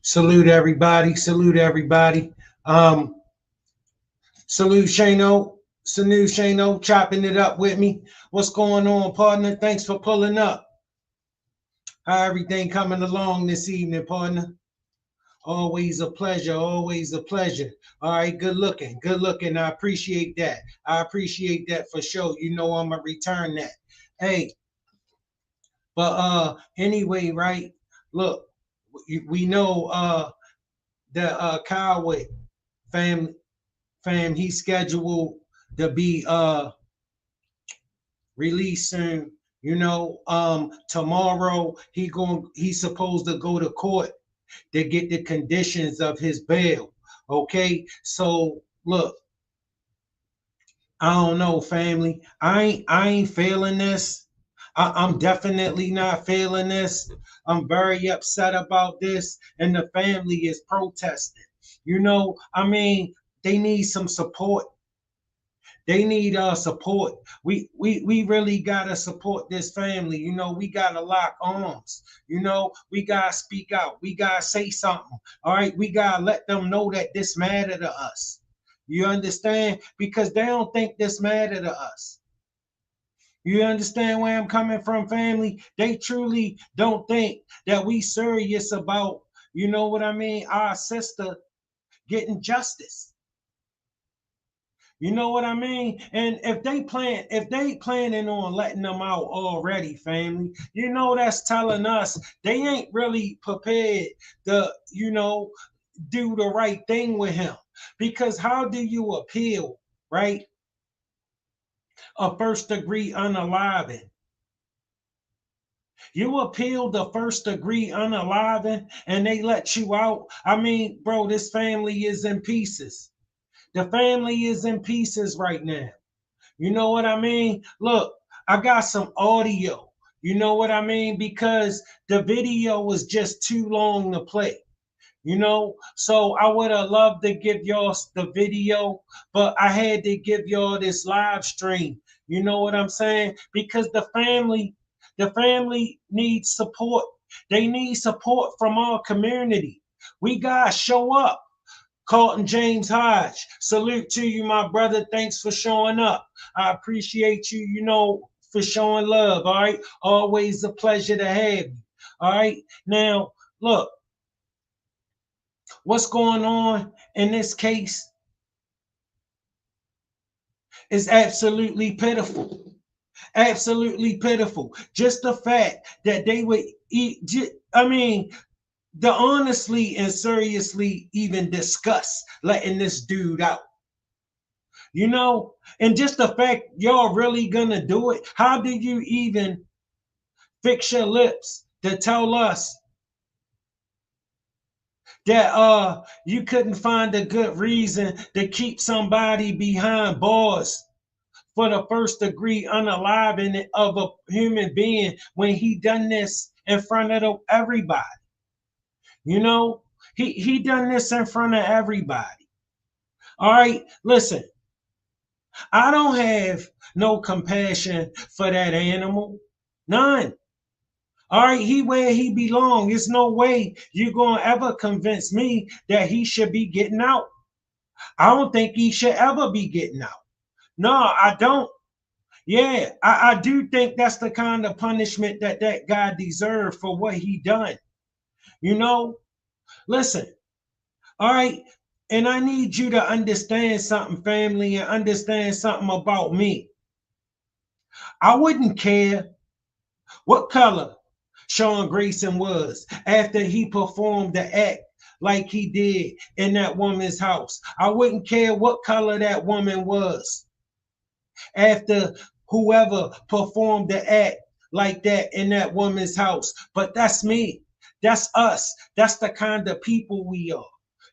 Salute everybody. Salute everybody. Um, salute Shano. Salute Shano, chopping it up with me. What's going on, partner? Thanks for pulling up. How everything coming along this evening, partner? Always a pleasure. Always a pleasure. All right, good looking. Good looking. I appreciate that. I appreciate that for sure. You know I'm gonna return that. Hey, but anyway, right? Look, we know the Cowboy fam he's scheduled to be released soon. Tomorrow he's supposed to go to court to get the conditions of his bail. Okay, so look, I don't know, family. I ain't feeling this. I'm definitely not feeling this. I'm very upset about this, and the family is protesting. I mean, they need some support. They need our support. We really gotta support this family. We gotta lock arms. We gotta speak out. We gotta say something. All right, we gotta let them know that this matter to us. You understand? Because they don't think this matter to us. You understand where I'm coming from, family? They truly don't think that we serious about, you know what I mean, our sister getting justice. You know what I mean? And if they planning on letting them out already, family, that's telling us they ain't really prepared to, do the right thing with him. Because how do you appeal, right? A first degree unaliving. You appeal the first degree unaliving and they let you out. I mean, bro, this family is in pieces. The family is in pieces right now. You know what I mean? Look, I got some audio. You know what I mean? Because the video was just too long to play. So I would have loved to give y'all the video, but I had to give y'all this live stream. You know what I'm saying? Because the family needs support. They need support from our community. We gotta show up. Carlton James Hodge, salute to you, my brother. Thanks for showing up. I appreciate you, for showing love. All right. Always a pleasure to have you. All right. Now, look, what's going on in this case is absolutely pitiful. Absolutely pitiful. Just the fact that they would eat, I mean, to honestly and seriously even discuss letting this dude out. And just the fact y'all really gonna do it. How do you even fix your lips to tell us that you couldn't find a good reason to keep somebody behind bars for the first degree unaliving of a human being when he done this in front of everybody? He done this in front of everybody. All right, listen, I don't have no compassion for that animal. None. All right, he where he belong. There's no way you're gonna ever convince me that he should be getting out. I don't think he should ever be getting out. No, I don't. Yeah, I do think that's the kind of punishment that guy deserved for what he done. You know, listen, all right, and I need you to understand something, family, and understand something about me. I wouldn't care what color Sean Grayson was after he performed the act like he did in that woman's house. I wouldn't care what color that woman was after whoever performed the act like that in that woman's house. But that's me. That's us. That's the kind of people we are.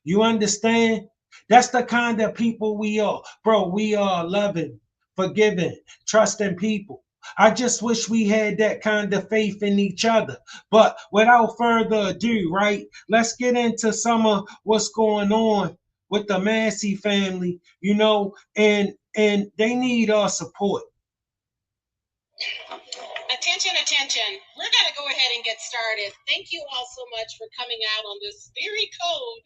You understand? That's the kind of people we are. Bro, we are loving, forgiving, trusting people. I just wish we had that kind of faith in each other. But without further ado, right, let's get into some of what's going on with the Massey family, and they need our support. Attention, attention. We're going to go ahead and get started. Thank you all so much for coming out on this very cold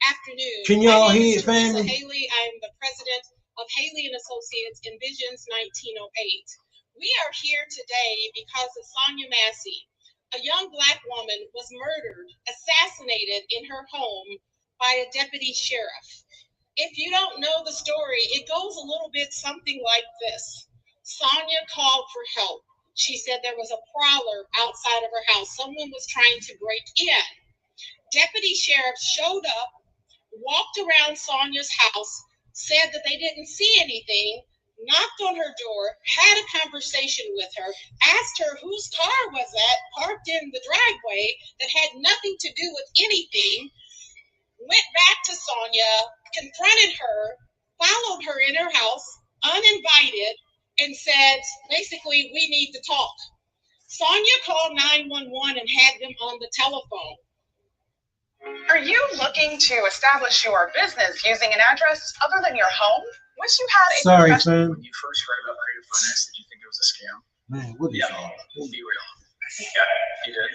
afternoon. Can y'all My name hear is it, Teresa family? Haley. I am the president of Haley and Associates Envisions 1908. We are here today because of Sonya Massey. A young Black woman was murdered, assassinated in her home by a deputy sheriff. If you don't know the story, it goes a little bit something like this. Sonya called for help. She said there was a prowler outside of her house. Someone was trying to break in. Deputy sheriff showed up, walked around Sonya's house, said that they didn't see anything, knocked on her door, had a conversation with her, asked her whose car was that parked in the driveway that had nothing to do with anything, went back to Sonya, confronted her, followed her in her house, uninvited, and said, basically, we need to talk. Sonya called 911 and had them on the telephone. Are you looking to establish your business using an address other than your home? Wish you had a Sorry, professional. fam. When you first heard about creative finance, did you think it was a scam? Man, what is Yeah. that? Be real. Yeah, you did.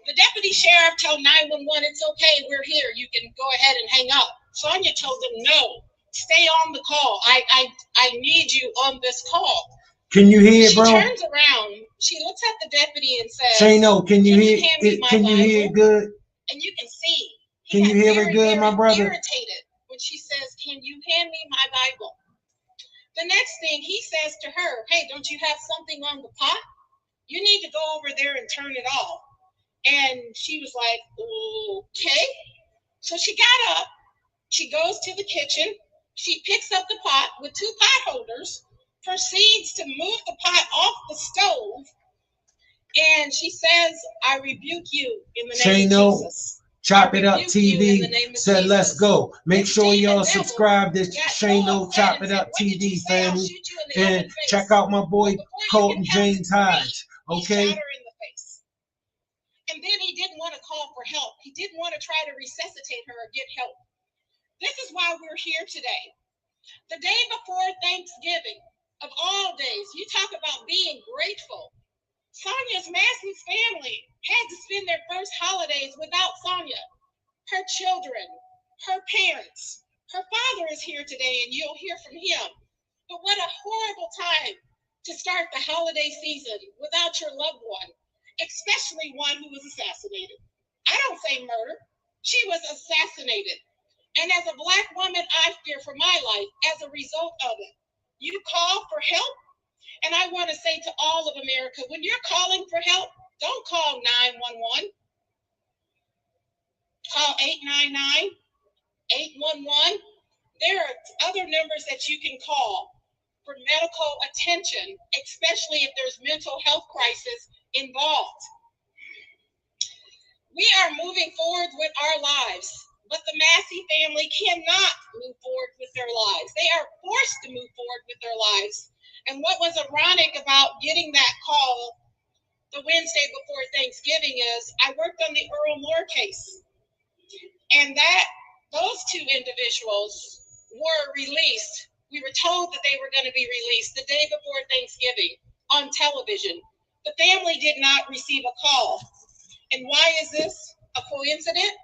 The deputy sheriff told 911, it's okay, we're here. You can go ahead and hang up. Sonya told them, no, stay on the call. I need you on this call. Can you hear it, bro? She turns around, she looks at the deputy and says, Shano, can you hear hand me it? my Can you hear it Bible? good? And you can see. Can you hear it good, my brother? Irritated when she says, can you hand me my Bible? The next thing he says to her, hey, don't you have something on the pot? You need to go over there and turn it off. And she was like, okay. So she got up, she goes to the kitchen, she picks up the pot with two pot holders, proceeds to move the pot off the stove, and she says, I rebuke you in the name of Jesus. Chop It Up TV said, let's go. Make sure y'all subscribe to Shano Chop It Up TV, family. And check out my boy Colton James Hodge. Okay? And then he didn't want to call for help. He didn't want to try to resuscitate her or get help. This is why we're here today. The day before Thanksgiving, of all days, you talk about being grateful. Sonya's Massey's family had to spend their first holidays without Sonya. Her children, her parents. Her father is here today, and you'll hear from him. But what a horrible time to start the holiday season without your loved one, especially one who was assassinated. I don't say murder. She was assassinated. And as a Black woman, I fear for my life as a result of it. You call for help? And I want to say to all of America, when you're calling for help, don't call 911. Call 899, 811. There are other numbers that you can call for medical attention, especially if there's mental health crisis involved. We are moving forward with our lives, but the Massey family cannot move forward with their lives. They are forced to move forward with their lives. And what was ironic about getting that call the Wednesday before Thanksgiving is I worked on the Earl Moore case. And those two individuals were released. We were told that they were going to be released the day before Thanksgiving on television. The family did not receive a call. And why is this a coincidence?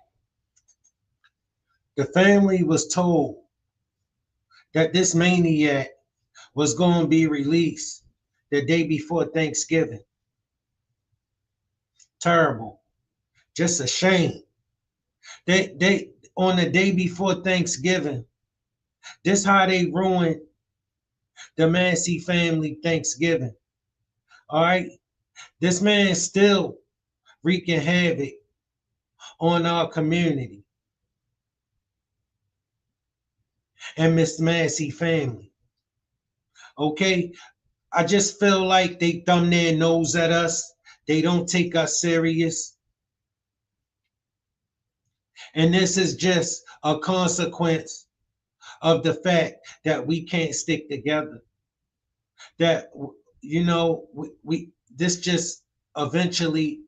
The family was told that this maniac was going to be released the day before Thanksgiving. Terrible. Just a shame. They on the day before Thanksgiving, this how they ruined the Massey family Thanksgiving. All right. This man is still wreaking havoc on our community and Miss Massey family. Okay. I just feel like they thumb their nose at us. They don't take us serious. And this is just a consequence of the fact that we can't stick together. That, you know, we this just eventually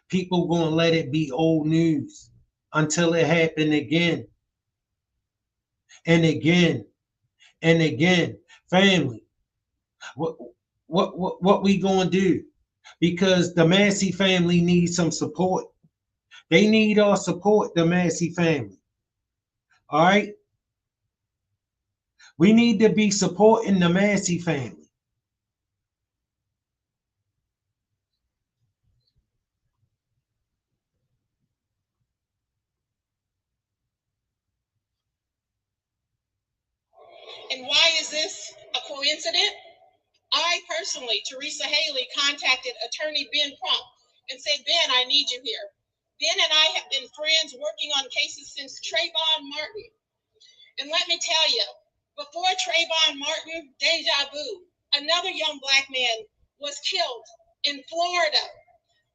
people gonna let it be old news until it happen again and again and again. Family, what we gonna do? because the Massey family needs some support. They need our support, the Massey family. All right? We need to be supporting the Massey family. And why is this a coincidence? I personally, Teresa Haley, contacted attorney Ben Crump and said, Ben, I need you here. Ben and I have been friends working on cases since Trayvon Martin. And let me tell you, before Trayvon Martin, deja vu, another young black man was killed in Florida.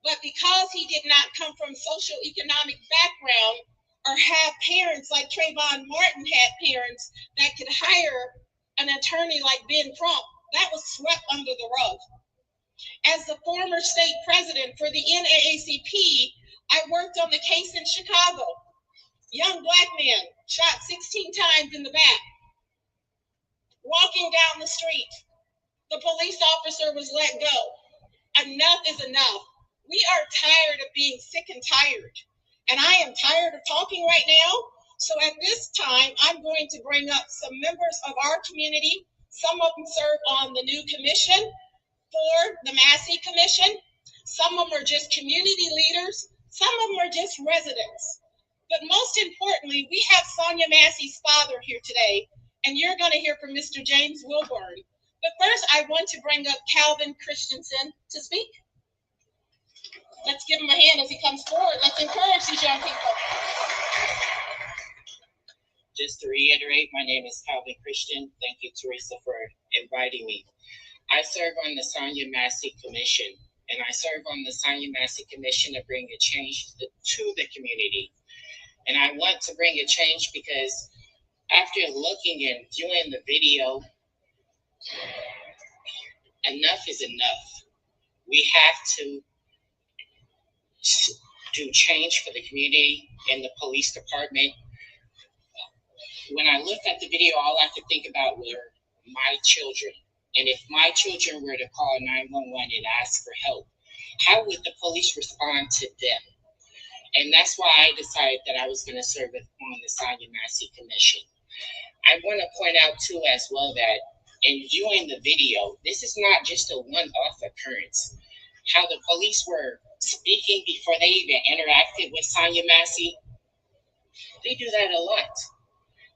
But because he did not come from socioeconomic background or have parents like Trayvon Martin had parents that could hire an attorney like Ben Crump, that was swept under the rug. As the former state president for the NAACP, I worked on the case in Chicago. Young black man shot 16 times in the back, walking down the street. The police officer was let go. Enough is enough. We are tired of being sick and tired. And I am tired of talking right now. So at this time, I'm going to bring up some members of our community. Some of them serve on the new commission for the Massey Commission. Some of them are just community leaders. Some of them are just residents. But most importantly, we have Sonya Massey's father here today, and you're going to hear from Mr. James Wilburn. But first, I want to bring up Calvin Christensen to speak. Let's give him a hand as he comes forward. Let's encourage these young people. Just to reiterate, my name is Calvin Christian. Thank you, Teresa, for inviting me. I serve on the Sonya Massey Commission, and I serve on the Sonya Massey Commission to bring a change to the community. And I want to bring a change because after looking and viewing the video, enough is enough. We have to do change for the community and the police department. When I looked at the video, all I could think about were my children. And if my children were to call 911 and ask for help, how would the police respond to them? And that's why I decided that I was going to serve on the Sonya Massey Commission. I want to point out too as well that in viewing the video, this is not just a one-off occurrence. How the police were speaking before they even interacted with Sonya Massey, they do that a lot.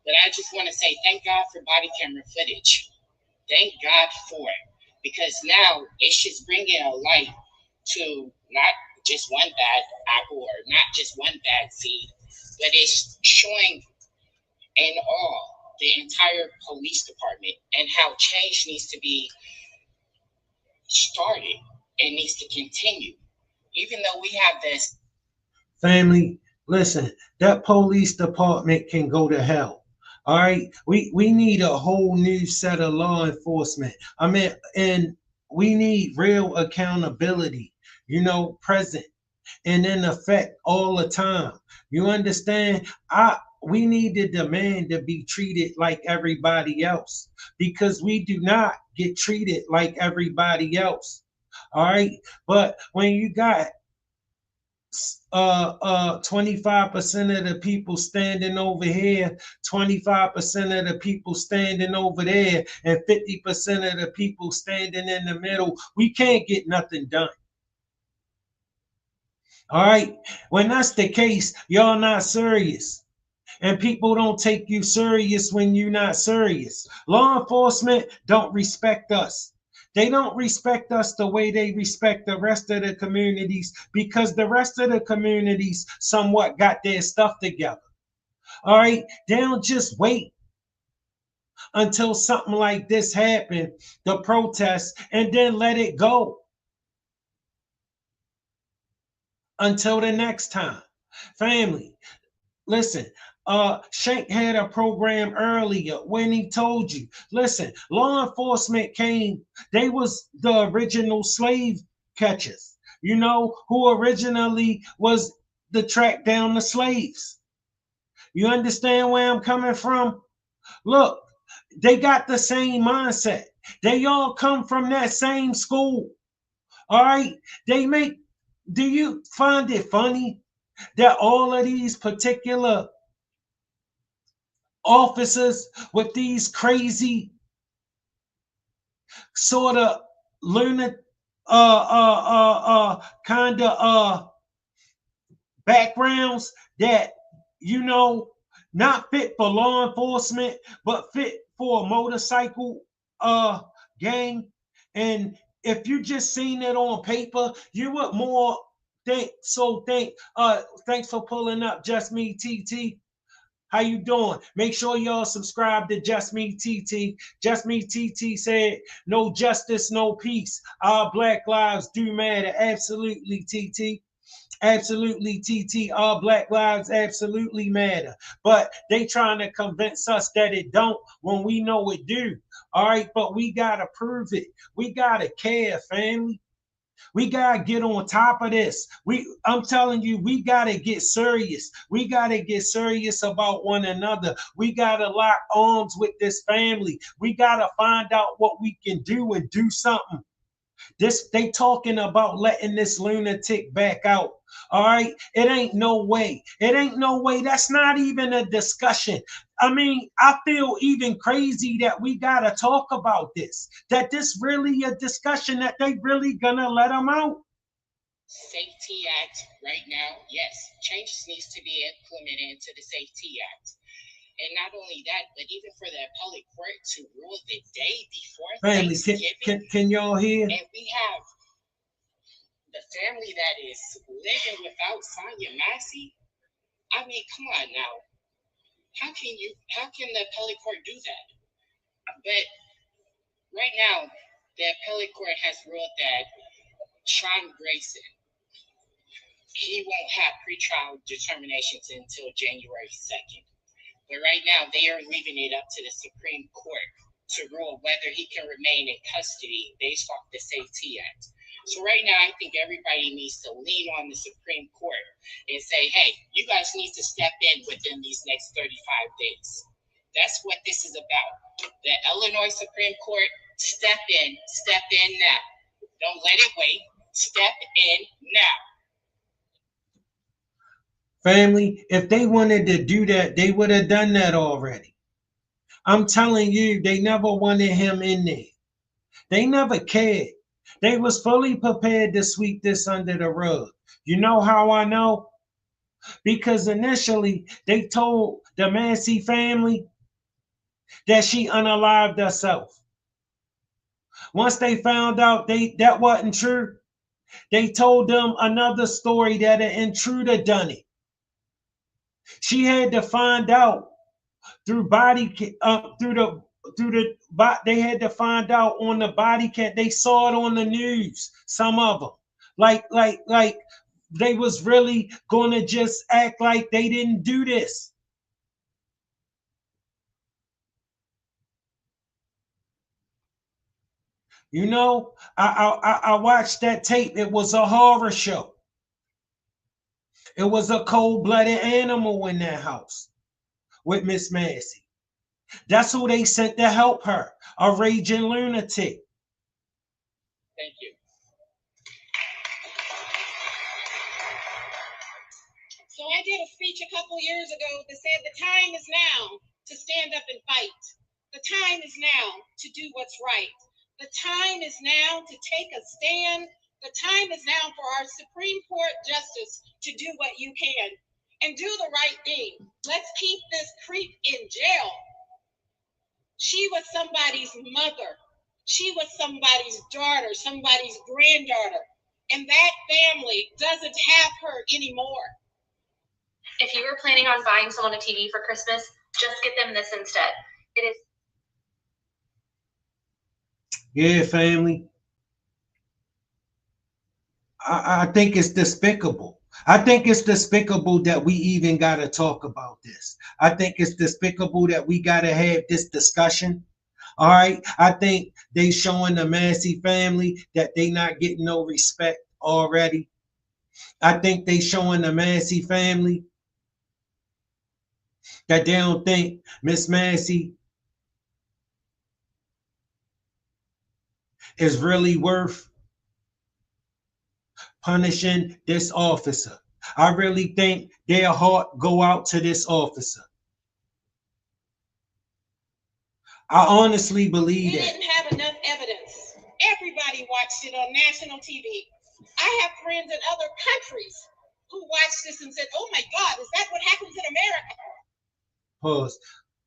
But I just want to say thank God for body camera footage. Thank God for it. Because now it's just bringing a light to not just one bad apple or not just one bad seed, but it's showing in all the entire police department and how change needs to be started and needs to continue. Even though we have this Family, listen, that police department can go to hell. All right, we need a whole new set of law enforcement. I mean, and we need real accountability, present and in effect all the time. You understand? We need to demand to be treated like everybody else because we do not get treated like everybody else. All right, but when you got 25% of the people standing over here, 25% of the people standing over there, and 50% of the people standing in the middle, we can't get nothing done. All right, when that's the case, y'all not serious. And people don't take you serious when you're not serious. Law enforcement don't respect us. They don't respect us the way they respect the rest of the communities because the rest of the communities somewhat got their stuff together. All right, they don't just wait until something like this happened, the protest, and then let it go until the next time. Family, listen, Shank had a program earlier when he told you, listen, law enforcement came, they was the original slave catchers, who originally was to track down the slaves. You understand where I'm coming from? Look, they got the same mindset. They all come from that same school. All right, do you find it funny that all of these particular officers with these crazy sort of lunatic kind of backgrounds that you know not fit for law enforcement but fit for a motorcycle uh gang? And if you just seen it on paper you would more think thanks for pulling up Just Me TT. How you doing? Make sure y'all subscribe to Just Me TT. Just Me TT said, "No justice, no peace. Our Black lives do matter." Absolutely, TT. Absolutely, TT. All Black lives absolutely matter. But they trying to convince us that it don't when we know it do. All right, but we gotta prove it. We gotta care, family. We gotta get on top of this. I'm telling you, we gotta get serious. We gotta get serious about one another. We gotta lock arms with this family. We gotta find out what we can do and do something. This they talking about letting this lunatic back out. All right, it ain't no way. It ain't no way. That's not even a discussion. I mean, I feel even crazy that we gotta talk about this. That this really a discussion that they really gonna let him out. Safety Act right now, yes, changes needs to be implemented into the Safety Act. And not only that, but even for the appellate court to rule the day before Family, Thanksgiving. can y'all hear? And we have the family that is living without Sonya Massey. I mean, come on now. How can the appellate court do that? But right now, the appellate court has ruled that Sean Grayson, he won't have pretrial determinations until January 2nd. But right now, they are leaving it up to the Supreme Court to rule whether he can remain in custody based off the Safety Act. So right now, I think everybody needs to lean on the Supreme Court and say, hey, you guys need to step in within these next 35 days. That's what this is about. The Illinois Supreme Court, step in now. Don't let it wait. Step in now. Family, if they wanted to do that, they would have done that already. I'm telling you, they never wanted him in there. They never cared. They was fully prepared to sweep this under the rug. You know how I know? Because initially they told the Massey family that she unalived herself. Once they found out that wasn't true, they told them another story that an intruder done it. She had to find out through they had to find out on the body cam. They saw it on the news. Some of them, like they was really gonna just act like they didn't do this. You know, I watched that tape. It was a horror show. It was a cold-blooded animal in that house with Miss Massey. That's who they sent to help her, a raging lunatic. Thank you. So I did a speech a couple years ago that said the time is now to stand up and fight. The time is now to do what's right. The time is now to take a stand. The time is now for our Supreme Court justice to do what you can and do the right thing. Let's keep this creep in jail. She was somebody's mother. She was somebody's daughter, somebody's granddaughter. And that family doesn't have her anymore. If you were planning on buying someone a TV for Christmas, just get them this instead. It is. Yeah, family. I think it's despicable. I think it's despicable that we even got to talk about this. I think it's despicable that we got to have this discussion. All right. I think they showing the Massey family that they not getting no respect already. I think they showing the Massey family that they don't think Miss Massey is really worth punishing this officer. I really think their heart go out to this officer. I honestly believe We that. didn't have enough evidence. Everybody watched it on national TV. I have friends in other countries who watched this and said, "Oh my God, is that what happens in America?" Pause.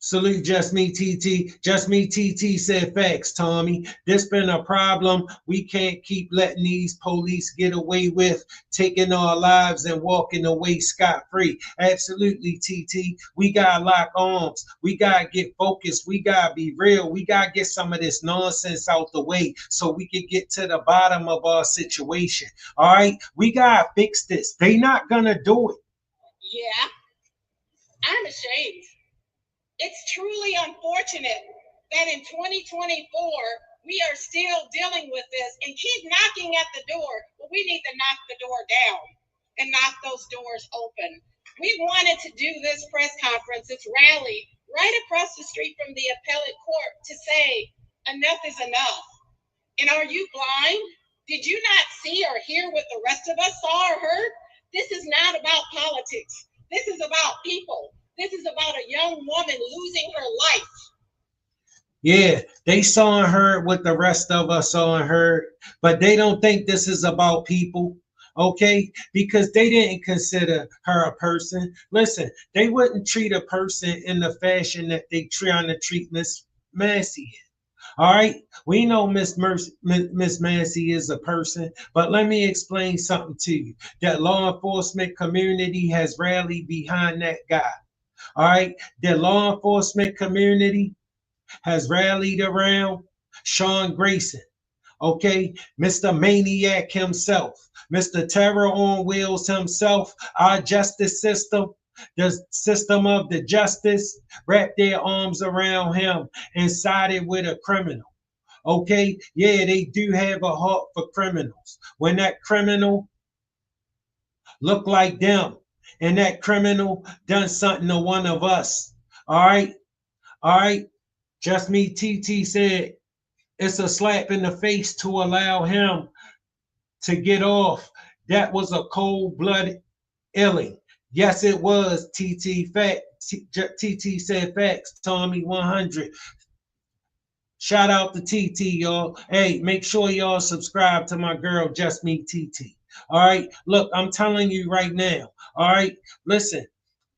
Salute Just Me TT. Just Me TT said facts, Tommy. This been a problem we can't keep letting these police get away with, taking our lives and walking away scot-free. Absolutely, TT. We gotta lock arms. We gotta get focused. We gotta be real. We gotta get some of this nonsense out the way so we can get to the bottom of our situation. All right? We gotta fix this. They not gonna do it. Yeah, I'm ashamed. It's truly unfortunate that in 2024, we are still dealing with this and keep knocking at the door. Well, we need to knock the door down and knock those doors open. We wanted to do this press conference, this rally, right across the street from the appellate court to say, enough is enough. And are you blind? Did you not see or hear what the rest of us saw or heard? This is not about politics. This is about people. This is about a young woman losing her life. Yeah, they saw and heard what the rest of us saw and heard, but they don't think this is about people, okay? Because they didn't consider her a person. Listen, they wouldn't treat a person in the fashion that they trying to treat Miss Massey. All right, we know Miss Massey is a person, but let me explain something to you. That law enforcement community has rallied behind that guy. All right, the law enforcement community has rallied around Sean Grayson, okay? Mr. Maniac himself, Mr. Terror on Wheels himself, our justice system, the system of the justice, wrapped their arms around him and sided with a criminal. Okay, yeah, they do have a heart for criminals. When that criminal look like them and that criminal done something to one of us, all right, all right, Just Me TT said it's a slap in the face to allow him to get off. That was a cold-blooded illing. Yes, it was. TT said facts. Tommy 100. Shout out to TT, y'all. Hey, make sure y'all subscribe to my girl, Just Me TT. All right. Look, I'm telling you right now. All right. Listen,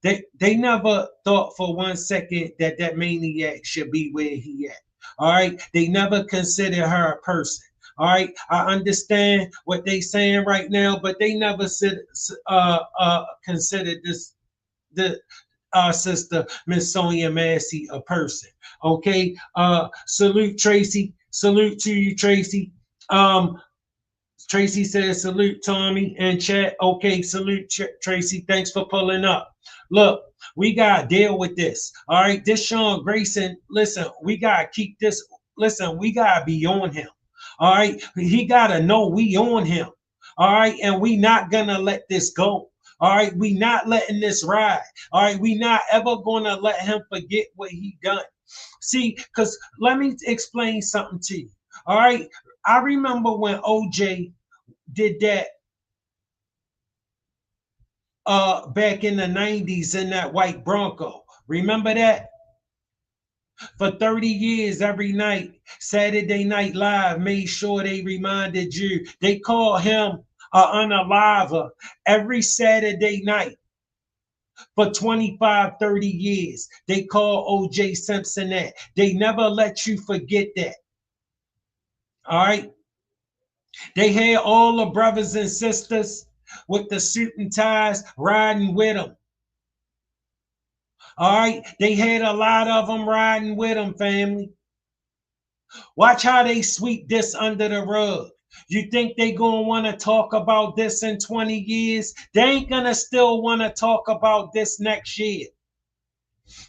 they never thought for 1 second that that maniac should be where he at. All right. They never considered her a person. All right. I understand what they saying right now, but they never considered the sister Miss Sonya Massey a person. Okay. Salute Tracy. Salute to you, Tracy. Tracy says salute Tommy and chat. Okay, salute Tracy. Thanks for pulling up. Look, we gotta deal with this. All right, this Sean Grayson. Listen, we gotta keep this. Listen, we gotta be on him. All right, he gotta know we on him. All right, and we not gonna let this go. All right, we not letting this ride. All right, we not ever gonna let him forget what he done. See, because let me explain something to you. All right, I remember when OJ did that back in the 90s in that white Bronco. Remember that? For 30 years, every night, Saturday Night Live made sure they reminded you. They called him an unaliver every Saturday night for 25, 30 years. They called OJ Simpson that. They never let you forget that. All right? They had all the brothers and sisters with the suit and ties riding with them. All right, they had a lot of them riding with them, family. Watch how they sweep this under the rug. You think they gonna want to talk about this in 20 years? They ain't gonna still want to talk about this next year.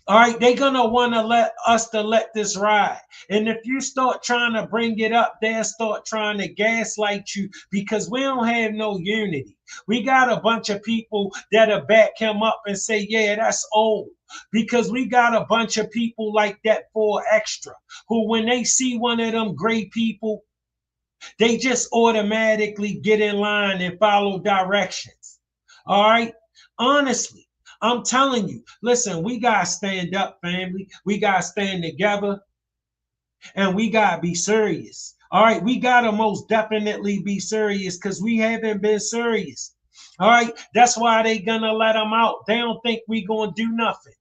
All right, they're gonna want to let this ride. And if you start trying to bring it up, they'll start trying to gaslight you because we don't have no unity. We got a bunch of people that'll back him up and say, yeah, that's old. Because we got a bunch of people like that for extra, who when they see one of them great people They just automatically get in line and follow directions. All right. Honestly, I'm telling you, listen, we got to stand up, family. We got to stand together and we got to be serious. All right. We got to most definitely be serious because we haven't been serious. All right. That's why they going to let them out. They don't think we going to do nothing.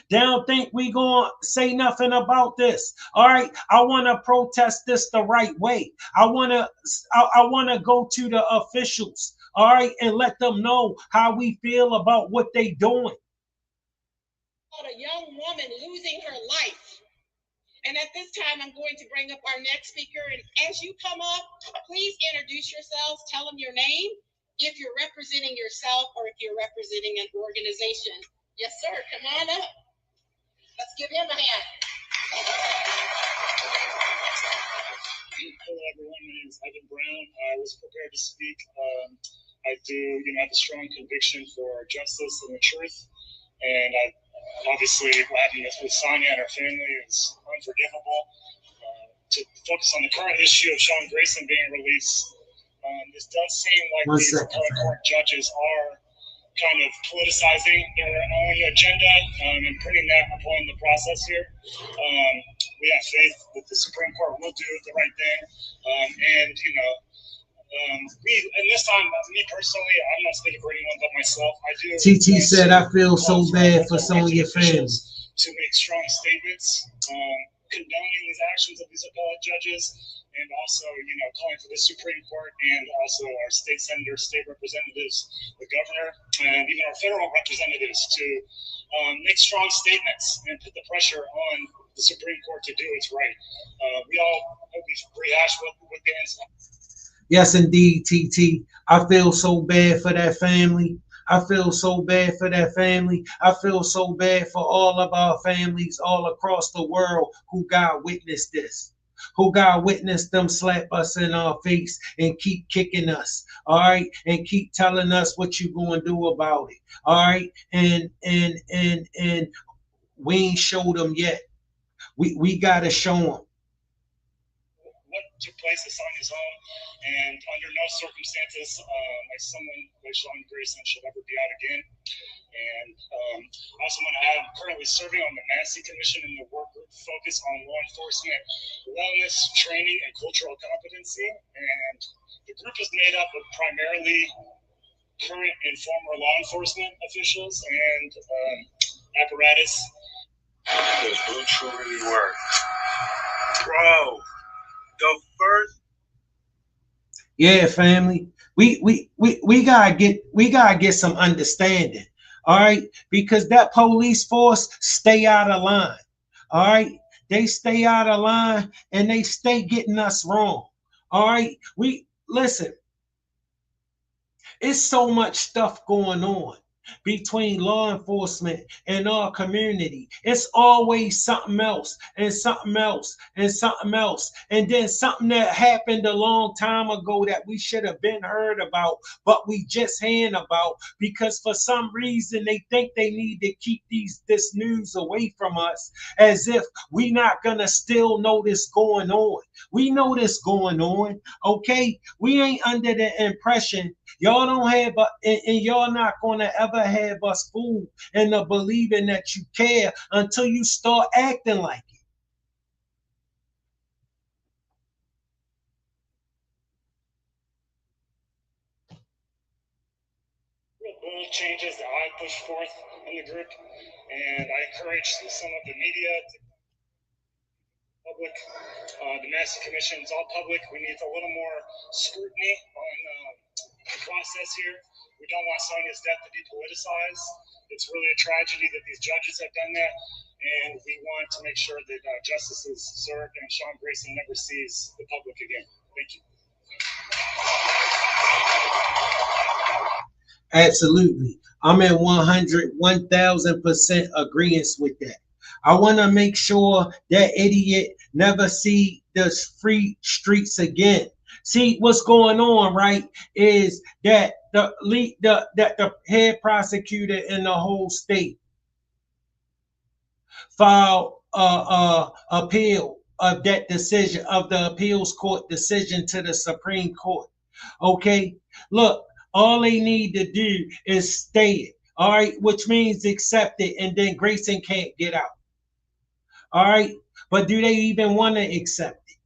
They don't think we gonna say nothing about this. All right, I want to protest this the right way. I want to go to the officials. All right, and let them know how we feel about what they doing. A young woman losing her life. And at this time, I'm going to bring up our next speaker. And as you come up, please introduce yourselves. Tell them your name, if you're representing yourself or if you're representing an organization. Yes, sir. Come on up. Let's give him a hand. Hello, everyone. My name is Evan Brown. I was prepared to speak. I do, have a strong conviction for justice and the truth. And obviously, what happened with Sonya and her family is unforgivable. To focus on the current issue of Sean Grayson being released, this does seem like these appellate court judges are kind of politicizing their own agenda and putting that upon the process here. We have faith that the Supreme Court will do the right thing. And this time, me personally, I'm not speaking for anyone but myself. I do. TT said, I feel so bad for some of your fans. To make strong statements condoning these actions of these appellate judges, and also, calling for the Supreme Court and also our state senators, state representatives, the governor, and even our federal representatives to make strong statements and put the pressure on the Supreme Court to do what's right. We all hope we rehash what the answer. Yes, indeed, TT. I feel so bad for that family. I feel so bad for that family. I feel so bad for all of our families all across the world who got witnessed this. Who got witnessed them slap us in our face and keep kicking us, all right, and keep telling us what you gonna do about it, all right, and we ain't showed them yet. We gotta show them. What took place at Sonya's home, and under no circumstances like someone like Sean Grayson should ever be out again. And I also want to add, I'm currently serving on the Massey Commission in the work group focus on law enforcement, wellness, training, and cultural competency. And the group is made up of primarily current and former law enforcement officials and apparatus. Those boots really work. Bro, the first. Yeah, family. We gotta get some understanding. All right, because that police force stay out of line. All right, they stay out of line and they stay getting us wrong. All right, we listen. It's so much stuff going on between law enforcement and our community. It's always something else and something else and something else. And then something that happened a long time ago that we should have been heard about, but we just hearing about because for some reason they think they need to keep this news away from us as if we not gonna still know this going on. We know this going on, okay? We ain't under the impression y'all don't have, and y'all not gonna ever have us fooled into believing that you care until you start acting like it. Real bold changes that I push forth in the group, and I encourage some of the media to public. The Massey Commission is all public. We need a little more scrutiny on the process here. We don't want Sonya's death to be politicized. It's really a tragedy that these judges have done that, and we want to make sure that justice is served and Sean Grayson never sees the public again. Thank you. Absolutely. I'm in 1000% agreement with that. I want to make sure that idiot never see the free streets again. See what's going on, right? Is that the head prosecutor in the whole state filed appeal of that decision, of the appeals court decision to the Supreme Court. Okay, look, all they need to do is stay it. All right, which means accept it, and then Grayson can't get out. All right, but do they even want to accept it?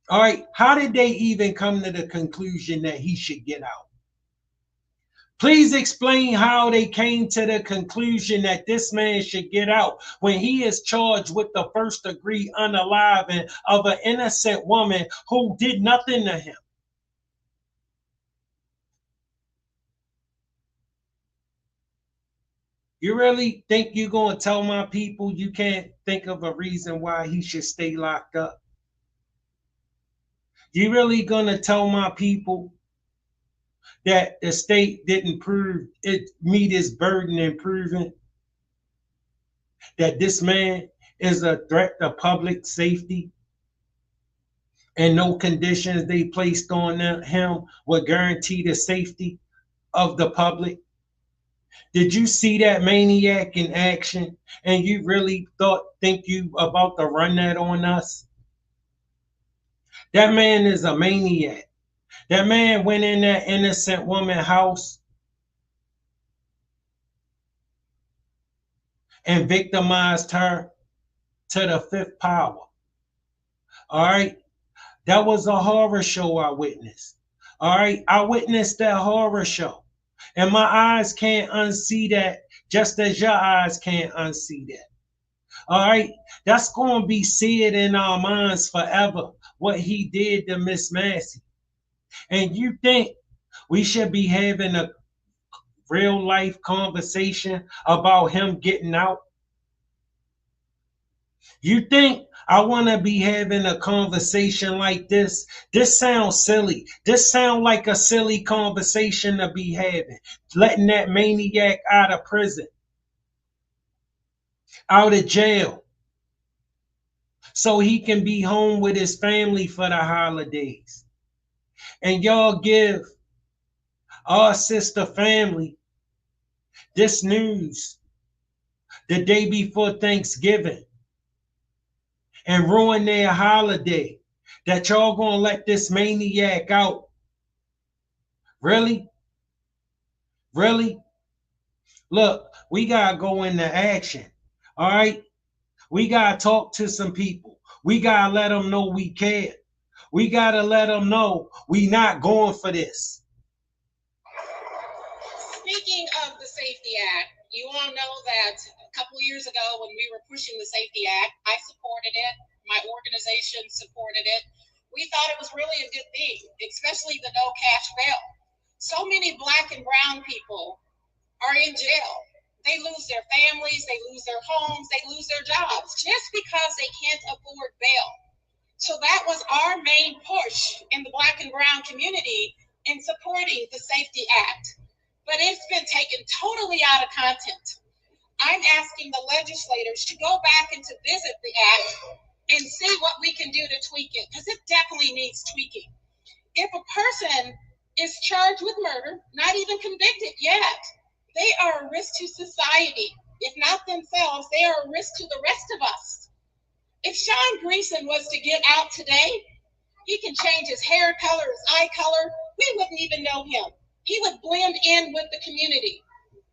All right, how did they even come to the conclusion that he should get out? Please explain how they came to the conclusion that this man should get out when he is charged with the first-degree unaliving of an innocent woman who did nothing to him. You really think you're going to tell my people you can't think of a reason why he should stay locked up? You really going to tell my people that the state didn't prove it, meet its burden in proving that this man is a threat to public safety and no conditions they placed on him would guarantee the safety of the public? Did you see that maniac in action and you really think you about to run that on us? That man is a maniac. That man went in that innocent woman's house and victimized her to the fifth power. All right. That was a horror show I witnessed. All right. I witnessed that horror show. And my eyes can't unsee that, just as your eyes can't unsee that. All right. That's going to be seared in our minds forever, what he did to Miss Massey. And you think we should be having a real life conversation about him getting out? You think I want to be having a conversation like this? This sounds silly. This sounds like a silly conversation to be having. Letting that maniac out of prison, out of jail, so he can be home with his family for the holidays. And y'all give our sister family this news the day before Thanksgiving and ruin their holiday, that y'all gonna let this maniac out. Really? Really? Look, we gotta go into action. All right? We gotta talk to some people. We gotta let them know we care. We gotta let them know we not going for this. Speaking of the Safety Act, you all know that a couple of years ago when we were pushing the Safety Act, I supported it. My organization supported it. We thought it was really a good thing, especially the no cash bail. So many Black and brown people are in jail. They lose their families, they lose their homes, they lose their jobs just because they can't afford bail. So that was our main push in the Black and brown community in supporting the Safety Act. But it's been taken totally out of content. I'm asking the legislators to go back and to visit the act and see what we can do to tweak it, because it definitely needs tweaking. If a person is charged with murder, not even convicted yet, they are a risk to society. If not themselves, they are a risk to the rest of us. If Sean Greason was to get out today, he can change his hair color, his eye color. We wouldn't even know him. He would blend in with the community.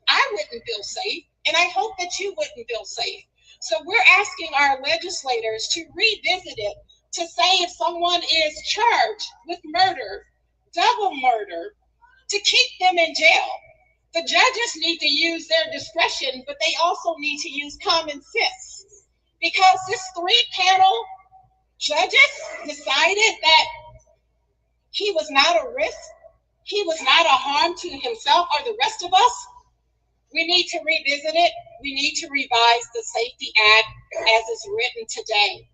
I wouldn't feel safe, and I hope that you wouldn't feel safe. So we're asking our legislators to revisit it, to say if someone is charged with murder, double murder, to keep them in jail. The judges need to use their discretion, but they also need to use common sense, because this 3-panel judges decided that he was not a risk, he was not a harm to himself or the rest of us. We need to revisit it. We need to revise the Safety Act as it's written today.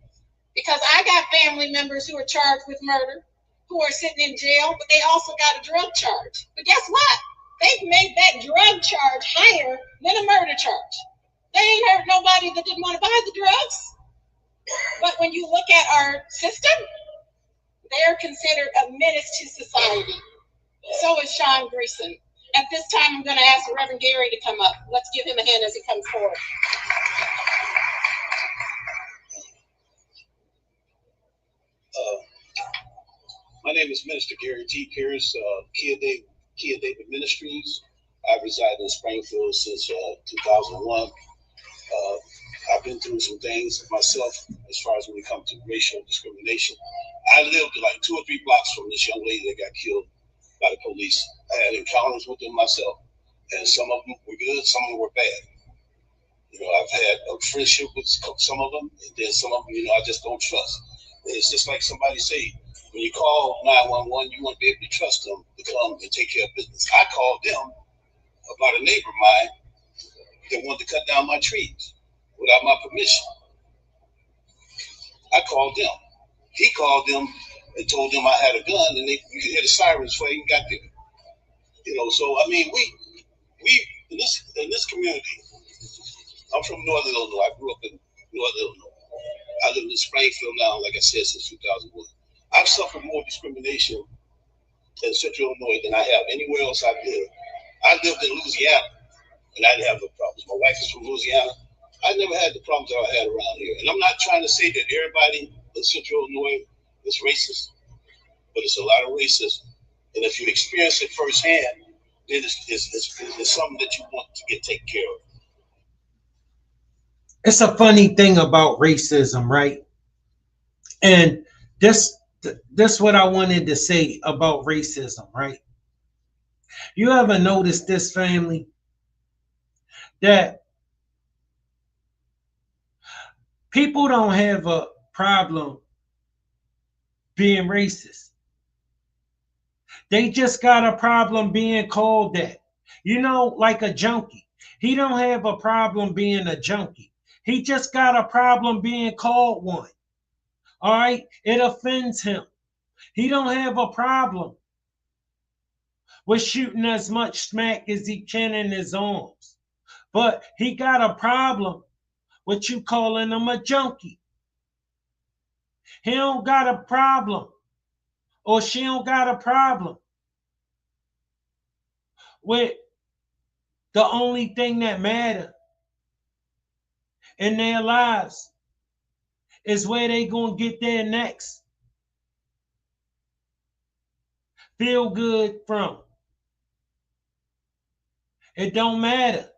Because I got family members who are charged with murder, who are sitting in jail, but they also got a drug charge. But guess what? They've made that drug charge higher than a murder charge. They ain't hurt nobody that didn't want to buy the drugs. But when you look at our system, they're considered a menace to society. So is Sean Greason. At this time, I'm going to ask Reverend Gary to come up. Let's give him a hand as he comes forward. name is Minister Gary T. Pierce, Kia David Ministries. I reside in Springfield since 2001. I've been through some things myself as far as when it comes to racial discrimination. I lived like 2 or 3 blocks from this young lady that got killed by the police. I had encounters with them myself, and some of them were good, some of them were bad. You know, I've had a friendship with some of them, and then some of them, you know, I just don't trust. It's just like somebody say, when you call 911, you want to be able to trust them to come and take care of business. I called them about a neighbor of mine that wanted to cut down my trees without my permission. I called them. He called them and told them I had a gun, and you could hear the sirens before he even got there. You know, so I mean, we in this community. I'm from Northern Illinois. I grew up in Northern Illinois. I live in Springfield now, like I said, since 2001. I've suffered more discrimination in Central Illinois than I have anywhere else I've lived. I lived in Louisiana, and I didn't have no problems. My wife is from Louisiana. I never had the problems that I had around here. And I'm not trying to say that everybody in Central Illinois is racist, but it's a lot of racism. And if you experience it firsthand, then it's something that you want to get taken care of. It's a funny thing about racism, right? And this what I wanted to say about racism, right? You ever notice this, family, that people don't have a problem being racist. They just got a problem being called that. You know, like a junkie. He don't have a problem being a junkie. He just got a problem being called one. All right? It offends him. He don't have a problem with shooting as much smack as he can in his arms. But he got a problem with you calling him a junkie. He don't got a problem, or she don't got a problem with the only thing that matter in their lives is where they gonna get their next feel good from. It don't matter.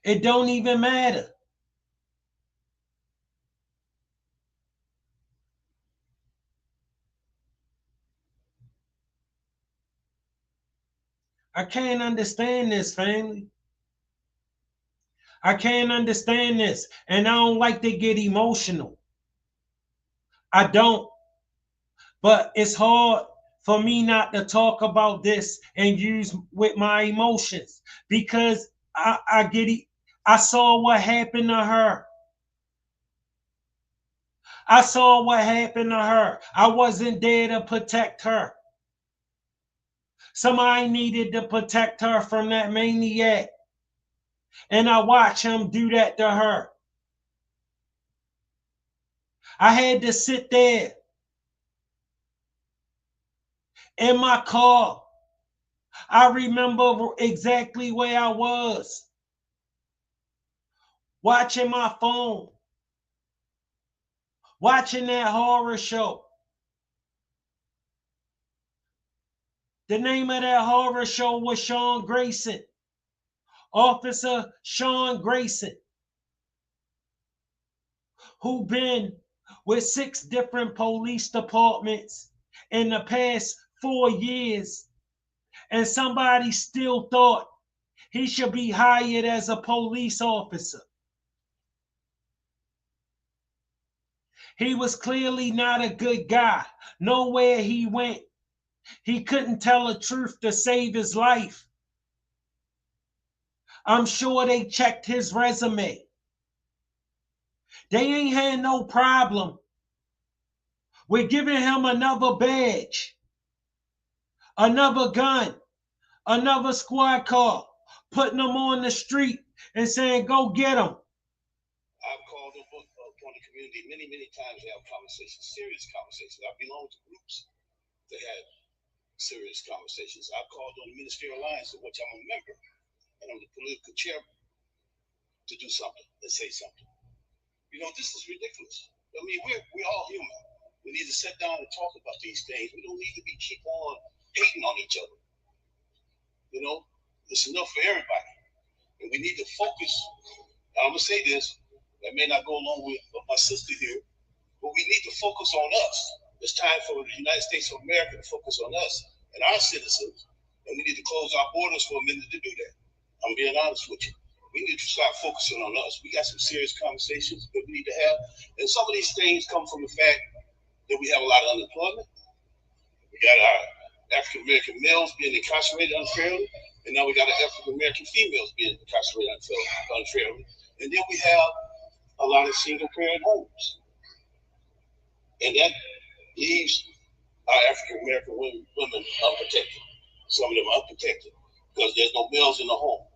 It don't even matter. I can't understand this, family. I can't understand this. And I don't like to get emotional. I don't. But it's hard for me not to talk about this and use with my emotions because I get it. I saw what happened to her. I saw what happened to her. I wasn't there to protect her. Somebody needed to protect her from that maniac. And I watched him do that to her. I had to sit there in my car. I remember exactly where I was, watching my phone, watching that horror show. The name of that horror show was Sean Grayson, Officer Sean Grayson, who been with 6 different police departments in the past 4 years, and somebody still thought he should be hired as a police officer. He was clearly not a good guy. Nowhere he went, he couldn't tell the truth to save his life. I'm sure they checked his resume. They ain't had no problem with giving him another badge, another gun, another squad car, putting him on the street and saying, go get him. I've called upon the community many times to have conversations, serious conversations. I belong to groups that have serious conversations. I've called on the Ministerial Alliance, of which I'm a member, and I'm the political chair, to do something and say something. You know, this is ridiculous. I mean, we're all human. We need to sit down and talk about these things. We don't need to be keep on hating on each other. You know, it's enough for everybody, and we need to focus. I'm gonna say this. That may not go along with my sister here, but we need to focus on us. It's time for the United States of America to focus on us and our citizens, and we need to close our borders for a minute to do that. I'm being honest with you. We need to start focusing on us. We got some serious conversations that we need to have, and some of these things come from the fact that we have a lot of unemployment. We got our African American males being incarcerated unfairly, and now we got our African American females being incarcerated unfairly. And then we have a lot of single parent homes. And that leaves our African American women unprotected. Some of them are unprotected because there's no males in the home.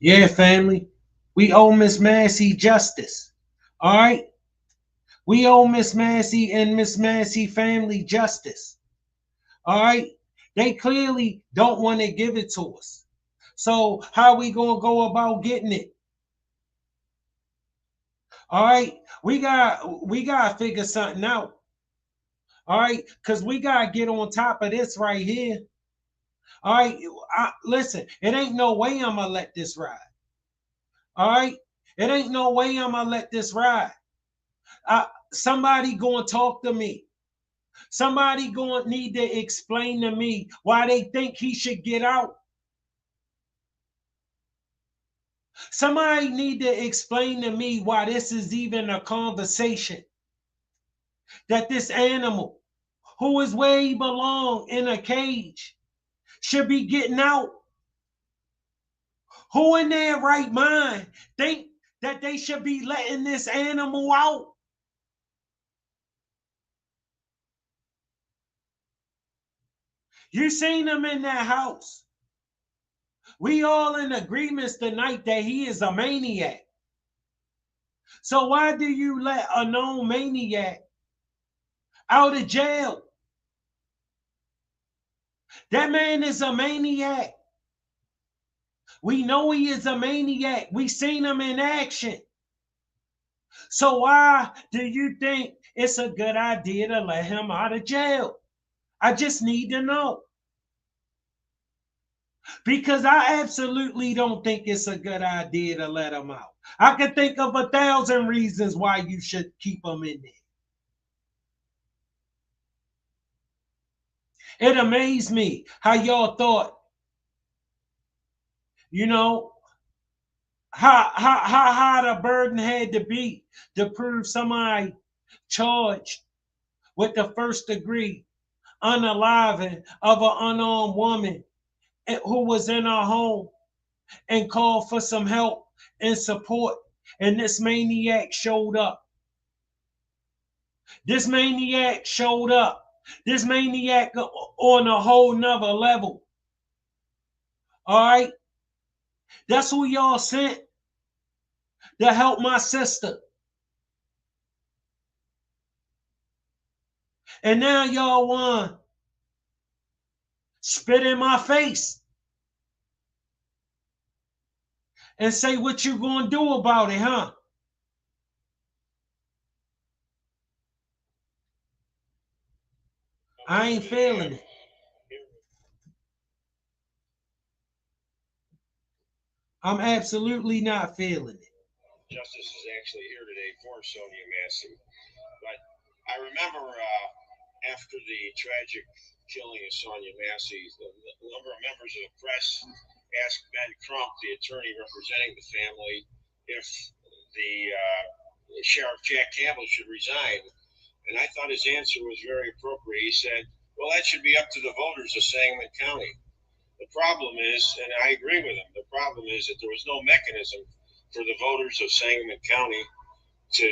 Yeah, family. We owe Miss Massey justice. All right? We owe Miss Massey and Miss Massey family justice. All right? They clearly don't want to give it to us. So how we going to go about getting it? All right? We got to figure something out. All right? Cuz we got to get on top of this right here. All right? Listen, it ain't no way I'm going to let this ride. All right? It ain't no way I'm going to let this ride. Somebody going to talk to me. Somebody going to need to explain to me why they think he should get out. Somebody need to explain to me why this is even a conversation. That this animal, who is where he belong in a cage, should be getting out. Who in their right mind think that they should be letting this animal out? You seen him in that house. We all in agreement tonight that he is a maniac. So why do you let a known maniac out of jail? That man is a maniac. We know he is a maniac. We seen him in action. So why do you think it's a good idea to let him out of jail? I just need to know. Because I absolutely don't think it's a good idea to let him out. I can think of 1,000 reasons why you should keep him in there. It amazed me how y'all thought, you know, how the burden had to be to prove somebody charged with the first degree unaliving of an unarmed woman who was in her home and called for some help and support. And this maniac showed up. This maniac showed up. This maniac on a whole nother level. All right. That's who y'all sent to help my sister. And now y'all want spit in my face and say what you gonna do about it, huh? I ain't feeling it. I'm absolutely not feeling it. Justice is actually here today for Sonya Massey. But I remember after the tragic killing of Sonya Massey, a number of members of the press asked Ben Crump, the attorney representing the family, if the Sheriff Jack Campbell should resign. And I thought his answer was very appropriate. He said, well, that should be up to the voters of Sangamon County. The problem is, and I agree with him, the problem is that there was no mechanism for the voters of Sangamon County to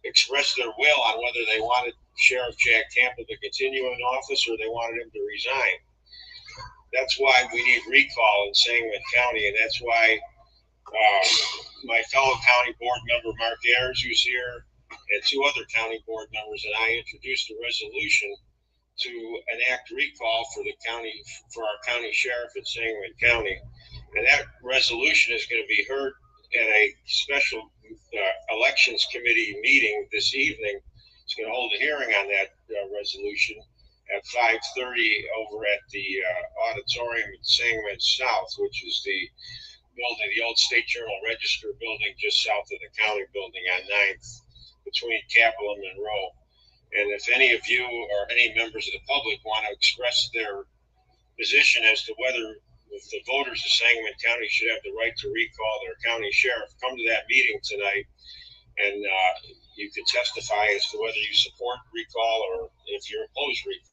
express their will on whether they wanted Sheriff Jack Campbell to continue in office or they wanted him to resign. That's why we need recall in Sangamon County, and that's why my fellow county board member Mark Ayers, who's here, and two other county board members and I introduced a resolution to enact recall for the county, for our county sheriff in Sangamon County. And that resolution is going to be heard at a special elections committee meeting this evening. It's going to hold a hearing on that resolution at 5:30 over at the auditorium at Sangamon South, which is the building, the old State Journal Register building just south of the county building on 9th, between Capitol and Monroe. And if any of you or any members of the public want to express their position as to whether the voters of Sangamon County should have the right to recall their county sheriff, come to that meeting tonight, and you can testify as to whether you support recall or if you're opposed recall.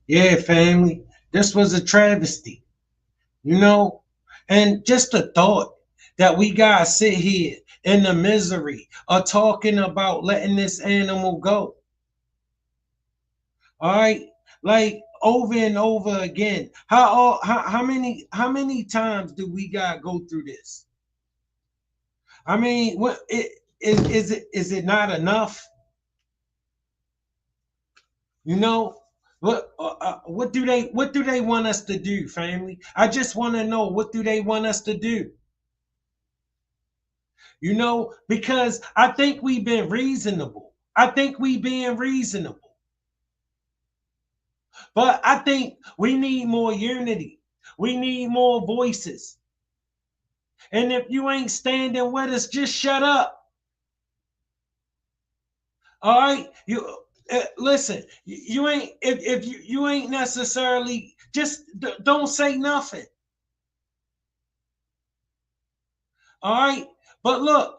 Yeah, family, this was a travesty, you know? And just the thought that we gotta sit here in the misery of talking about letting this animal go. All right, like over and over again. How many times do we gotta go through this? I mean, what is it not enough? You know, what do they want us to do, family? I just want to know, what do they want us to do? Because I think we've been reasonable. I think we being reasonable. But I think we need more unity. We need more voices. And if you ain't standing with us, just shut up. All right? Listen. You ain't if you ain't necessarily, just don't say nothing. All right? But look,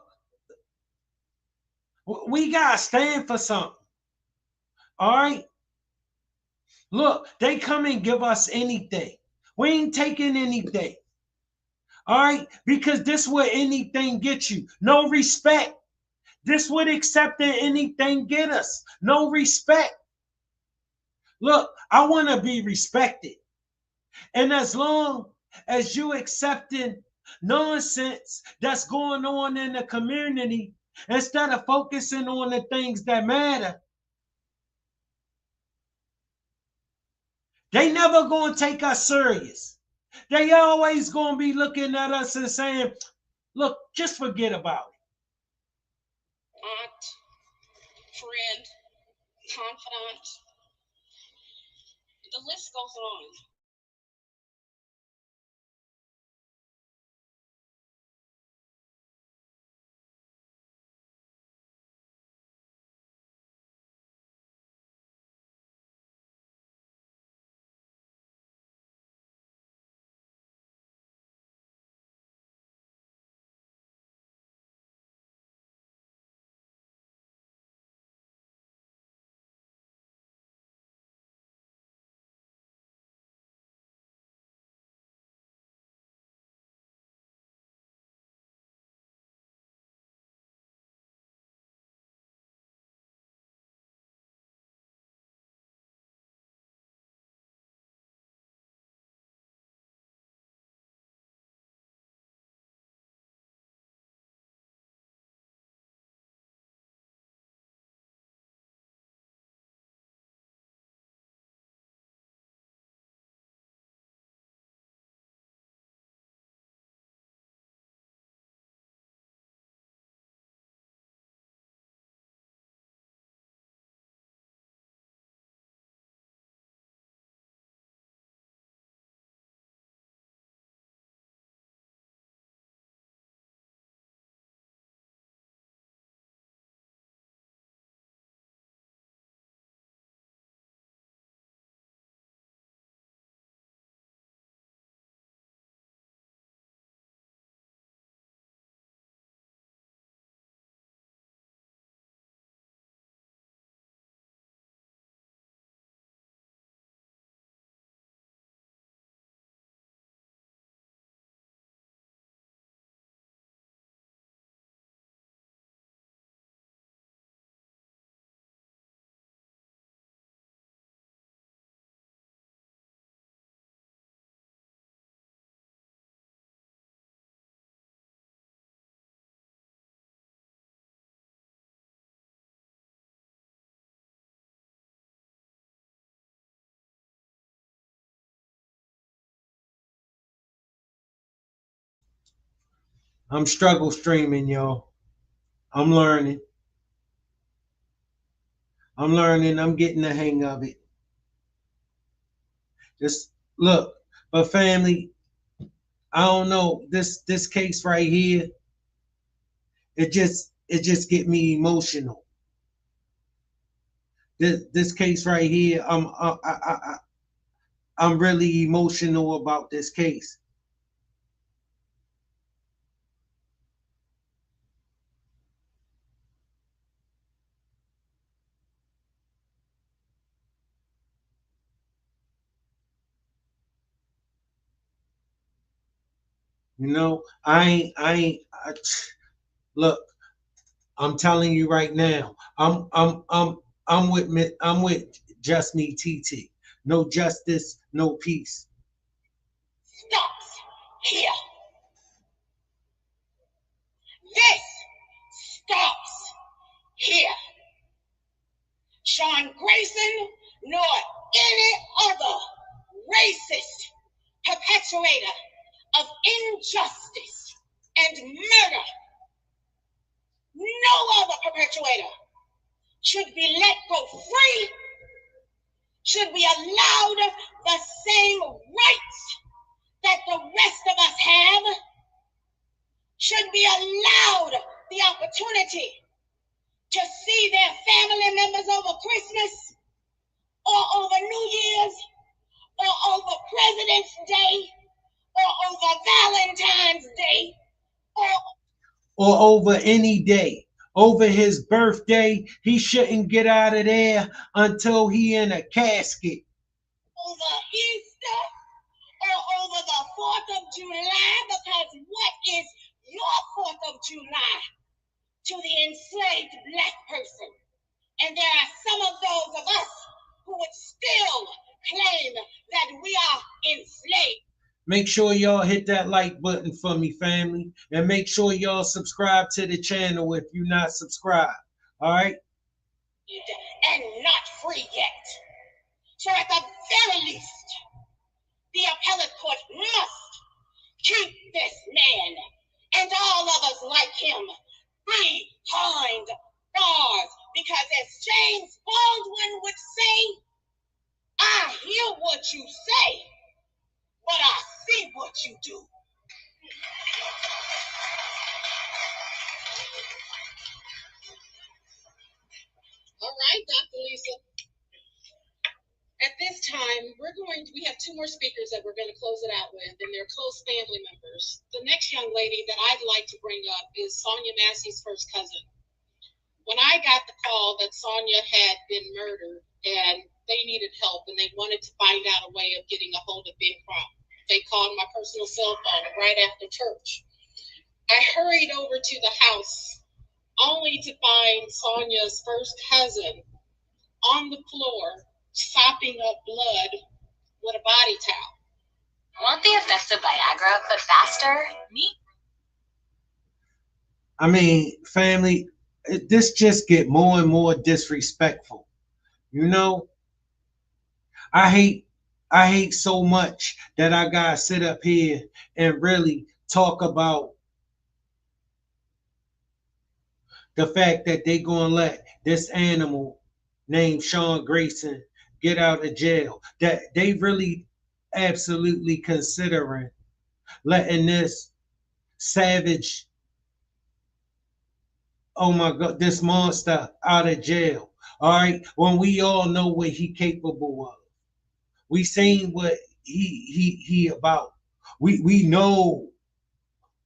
we gotta stand for something. All right? Look, they come and give us anything. We ain't taking anything. All right? Because this what anything gets you. No respect. This what accepting anything get us. No respect. Look, I want to be respected. And as long as you accepting nonsense that's going on in the community, instead of focusing on the things that matter, they never going to take us serious. They always going to be looking at us and saying, look, just forget about it. Aunt, friend, confidant, the list goes on. I'm struggle streaming, y'all. I'm learning. I'm learning. I'm getting the hang of it. Just look, but family, I don't know, this case right here. It just get me emotional. This case right here, I'm really emotional about this case. You know, look, I'm telling you right now, I'm with Just Me TT. No justice, no peace. Stops here. This stops here. Sean Grayson, nor any other racist perpetuator of injustice and murder, no other perpetuator should be let go free, should be allowed the same rights that the rest of us have, should be allowed the opportunity to see their family members over Christmas or over New Year's or over President's Day or over Valentine's Day or over any day. Over his birthday, he shouldn't get out of there until he in a casket. Over Easter or over the 4th of July, because what is your 4th of July to the enslaved black person? And there are some of those of us who would still claim that we are enslaved. Make sure y'all hit that like button for me, family. And make sure y'all subscribe to the channel if you're not subscribed. All right? And not free yet. So at the very least, the appellate court must keep this man and all of us like him behind bars. Because as James Baldwin would say, I hear what you say, but I see what you do. All right, Dr. Lisa. At this time, we have 2 more speakers that we're going to close it out with, and they're close family members. The next young lady that I'd like to bring up is Sonya Massey's first cousin. When I got the call that Sonya had been murdered and they needed help and they wanted to find out a way of getting a hold of Ben Crump, they called my personal cell phone right after church. I hurried over to the house only to find Sonya's first cousin on the floor, sopping up blood with a body towel. Want the effects of Viagra, but faster? Meet. I mean, family, this just get more and more disrespectful. You know, I hate so much that I gotta sit up here and really talk about the fact that they gonna let this animal named Sean Grayson get out of jail. That they really absolutely considering letting this savage, oh my God, this monster out of jail. All right, when we all know what he capable of. We seen what he about. We know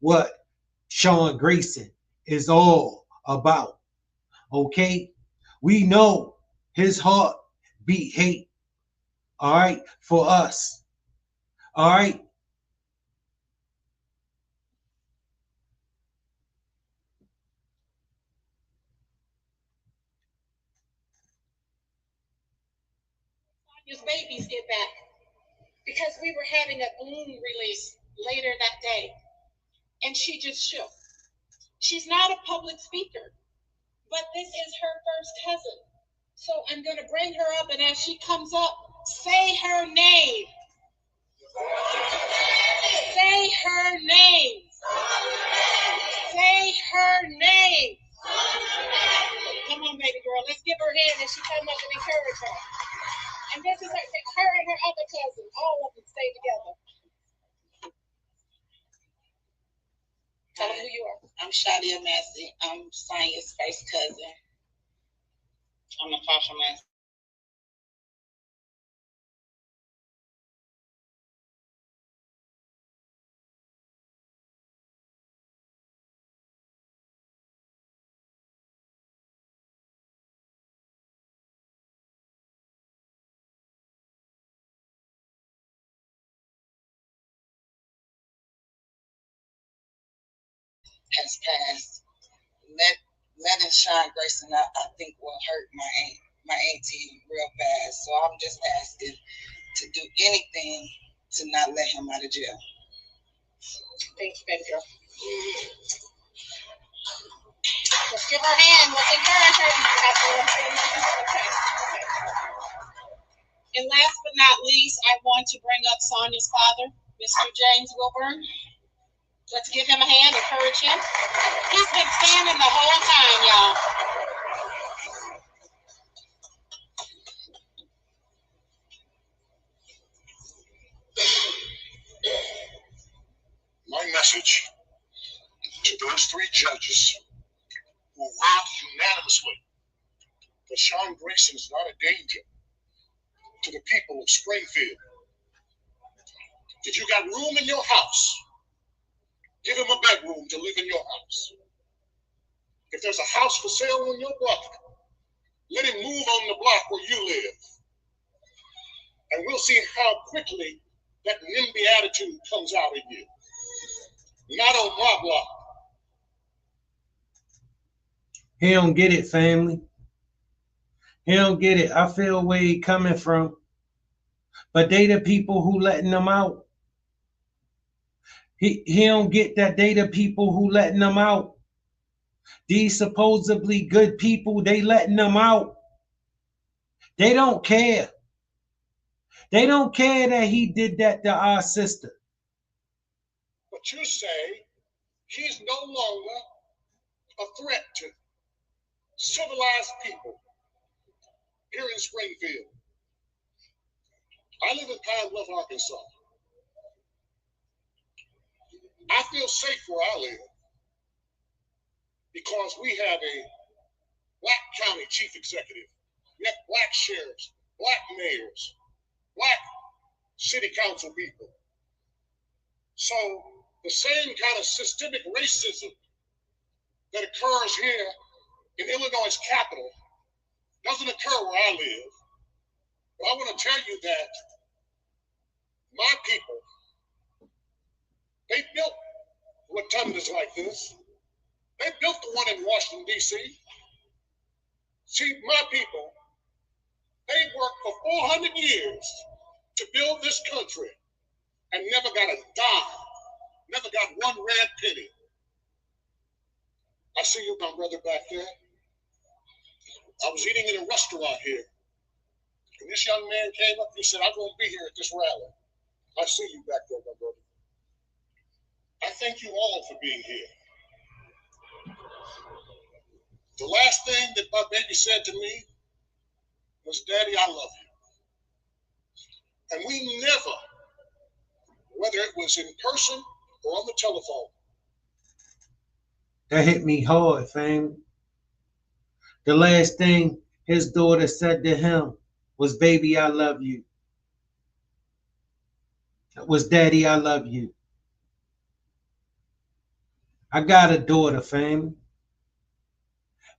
what Sean Grayson is all about. Okay? We know his heart beat hate. All right, for us. All right. Sonya's babies get back because we were having a balloon release later that day, and she just shook. She's not a public speaker, but this is her first cousin. So I'm going to bring her up, and as she comes up, say her name. Say her name. Say her name. Come on, baby girl. Let's give her a hand as she comes up and encourage her. And this is her and her other cousin. All of them stay together. Tell them who you are. I'm Sonya Massey. I'm Sonya's first cousin. I'm Natasha Massey. has passed. Letting Sean Grayson out, I think, will hurt my auntie real bad. So I'm just asking to do anything to not let him out of jail. Thank you, baby girl. Let's give her a hand. Let's encourage her. Okay. And last but not least, I want to bring up Sonya's father, Mr. James Wilburn. Let's give him a hand, encourage him. He's been standing the whole time, y'all. My message to those 3 judges who ruled unanimously that Sean Grayson is not a danger to the people of Springfield. If you got room in your house, give him a bedroom to live in your house. If there's a house for sale on your block, let him move on the block where you live. And we'll see how quickly that NIMBY attitude comes out of you. Not on my block. He don't get it, family. He don't get it. I feel where he coming from. But they the people who letting them out. He don't get that they the people who letting them out. These supposedly good people, they letting them out. They don't care. They don't care that he did that to our sister. But you say he's no longer a threat to civilized people here in Springfield. I live in Pine Bluff, Arkansas. I feel safe where I live because we have a black county chief executive. We have black sheriffs, black mayors, black city council people. So the same kind of systemic racism that occurs here in Illinois' capital doesn't occur where I live. But I want to tell you that my people, they built rotundas like this. They built the one in Washington, D.C. See, my people, they worked for 400 years to build this country and never got a dime, never got one red penny. I see you, my brother, back there. I was eating in a restaurant here, and this young man came up and he said, I'm going to be here at this rally. I see you back there, my brother. I thank you all for being here. The last thing that my baby said to me was, Daddy, I love you. And we never, whether it was in person or on the telephone. That hit me hard, fam. The last thing his daughter said to him was, baby, I love you. It was, Daddy, I love you. I got a daughter, fam.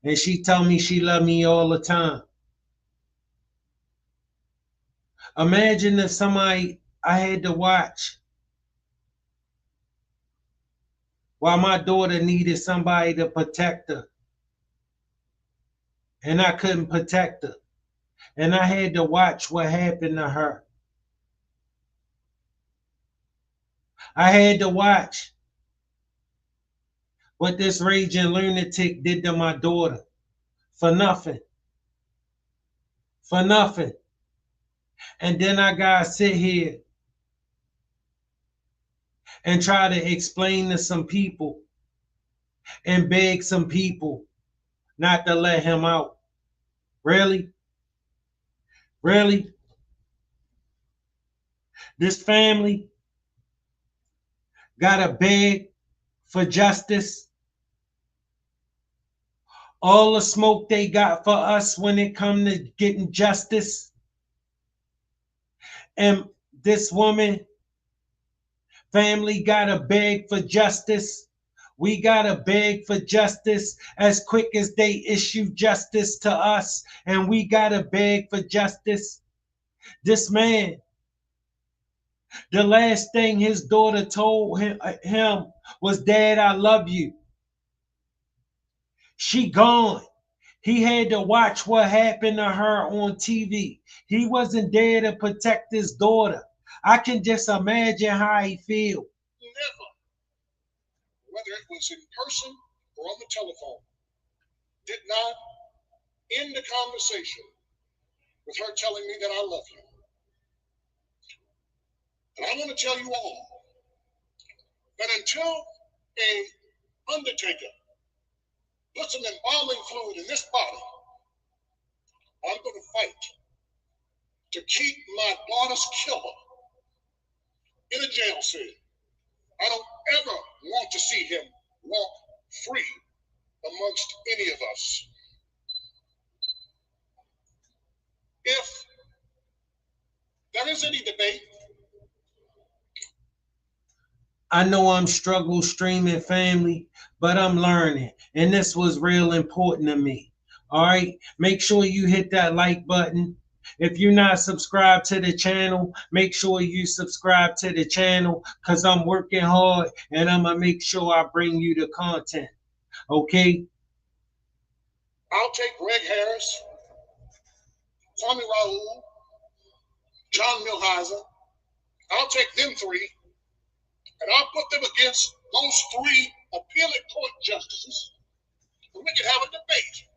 And she told me she loved me all the time. Imagine if somebody I had to watch while my daughter needed somebody to protect her. And I couldn't protect her. And I had to watch what happened to her. I had to watch what this raging lunatic did to my daughter. For nothing. For nothing. And then I gotta sit here and try to explain to some people and beg some people not to let him out. Really? Really? This family gotta beg for justice. All the smoke they got for us when it come to getting justice. And this woman, family gotta beg for justice. We gotta beg for justice as quick as they issue justice to us. And we gotta beg for justice. This man, the last thing his daughter told him was, Dad, I love you. She gone. He had to watch what happened to her on TV. He wasn't there to protect his daughter. I can just imagine how he feel. Never, whether it was in person or on the telephone, did not end the conversation with her telling me that I love you. And I want to tell you all that until a undertaker puts some embalming fluid in this body, I'm going to fight to keep my daughter's killer in a jail cell. I don't ever want to see him walk free amongst any of us. If there is any debate, I know I'm struggle streaming, family, but I'm learning. And this was real important to me. All right. Make sure you hit that like button. If you're not subscribed to the channel, make sure you subscribe to the channel because I'm working hard and I'm going to make sure I bring you the content. Okay? I'll take Greg Harris, Kwame Raoul, John Milheiser. I'll take them three, and I'll put them against those three appellate court justices, and we can have a debate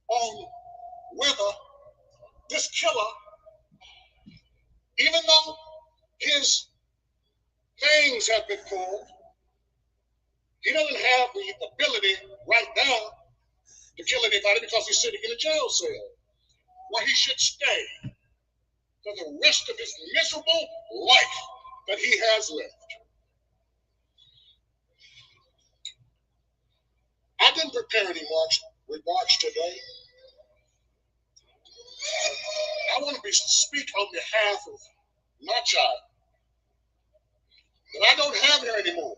on whether this killer, even though his fangs have been pulled, he doesn't have the ability right now to kill anybody because he's sitting in a jail cell where he should stay for the rest of his miserable life that he has left. I didn't prepare any remarks today. I want to speak on behalf of my child that I don't have her anymore.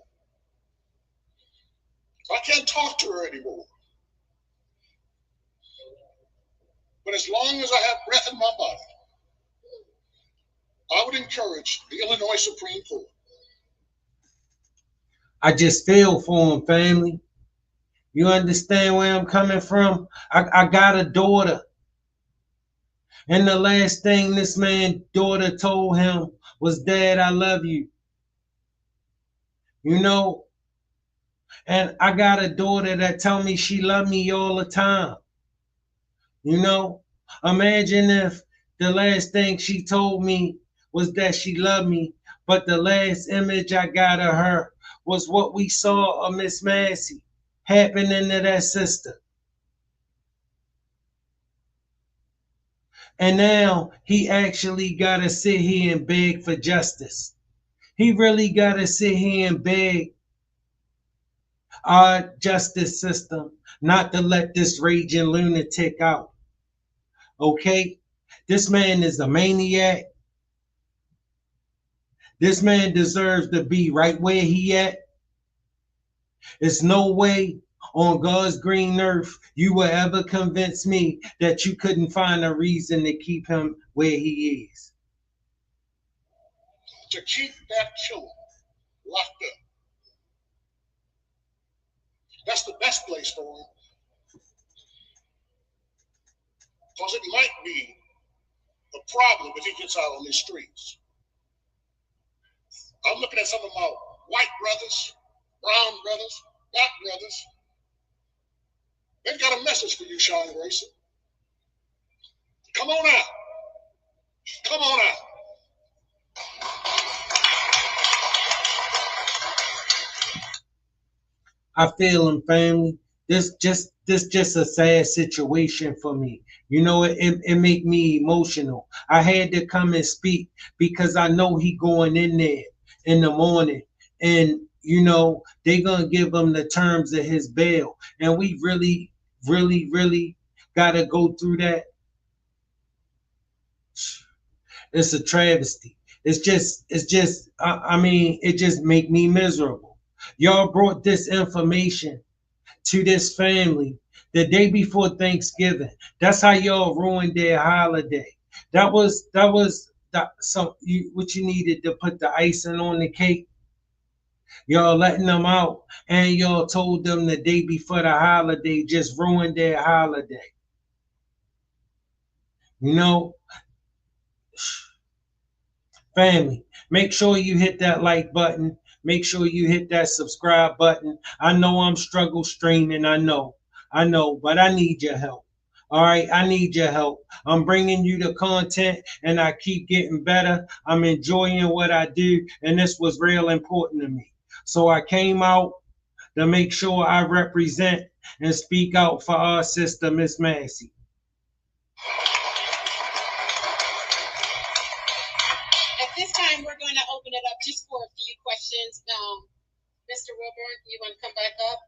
I can't talk to her anymore. But as long as I have breath in my body, I would encourage the Illinois Supreme Court. I just feel for him, family. You understand where I'm coming from? I got a daughter. And the last thing this man's daughter told him was, Dad, I love you. You know? And I got a daughter that tell me she love me all the time. You know? Imagine if the last thing she told me was that she loved me, but the last image I got of her was what we saw of Miss Massey happening to that sister. And now he actually got to sit here and beg for justice. He really got to sit here and beg our justice system not to let this raging lunatic out. Okay? This man is a maniac. This man deserves to be right where he at. There's no way on God's green earth you will ever convince me that you couldn't find a reason to keep him where he is. To keep that killer locked up. That's the best place for him. Because it might be a problem if he gets out on the streets. I'm looking at some of my white brothers, brown brothers, black brothers. They've got a message for you, Sean Grayson. Come on out. Come on out. I feel him, family. This just a sad situation for me. You know, it make me emotional. I had to come and speak because I know he going in there in the morning, and you know they gonna give him the terms of his bail, and we really gotta go through that. It's a travesty. It's just. I mean, it just make me miserable. Y'all brought this information to this family the day before Thanksgiving. That's how y'all ruined their holiday. That was what you needed to put the icing on the cake. Y'all letting them out, and y'all told them the day before the holiday just ruined their holiday. You know, family, make sure you hit that like button. Make sure you hit that subscribe button. I know I'm struggle streaming. I know, but I need your help. All right, I need your help. I'm bringing you the content and I keep getting better. I'm enjoying what I do, and this was real important to me. So I came out to make sure I represent and speak out for our sister, Miss Massey. At this time, we're going to open it up just for a few questions. Mr. Wilburn, you want to come back up?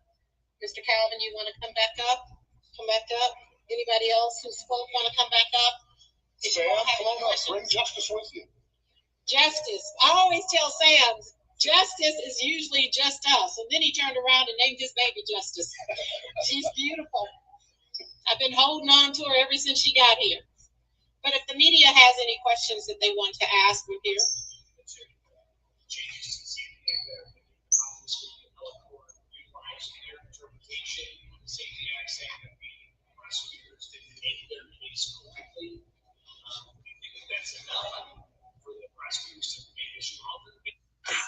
Mr. Calvin, you want to come back up? Come back up. Anybody else who spoke want to come back up? If you don't have any questions. Bring justice with you. Justice. I always tell Sam, justice is usually just us. And then he turned around and named his baby Justice. She's beautiful. I've been holding on to her ever since she got here. But if the media has any questions that they want to ask, we're here.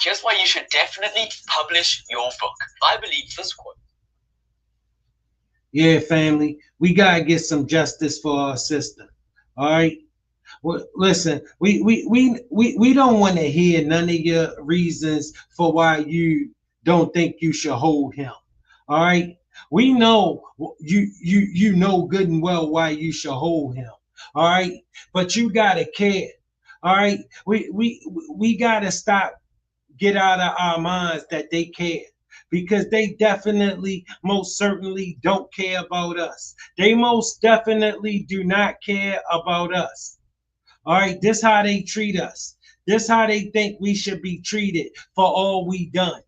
Here's why you should definitely publish your book. I believe this quote. Yeah, family, we gotta get some justice for our sister. All right. Well, listen, we don't want to hear none of your reasons for why you don't think you should hold him. All right. We know you know good and well why you should hold him. All right. But you gotta care. All right. We gotta stop, get out of our minds that they care, because they definitely, most certainly don't care about us. They most definitely do not care about us. All right, this how they treat us. This how they think we should be treated for all we done.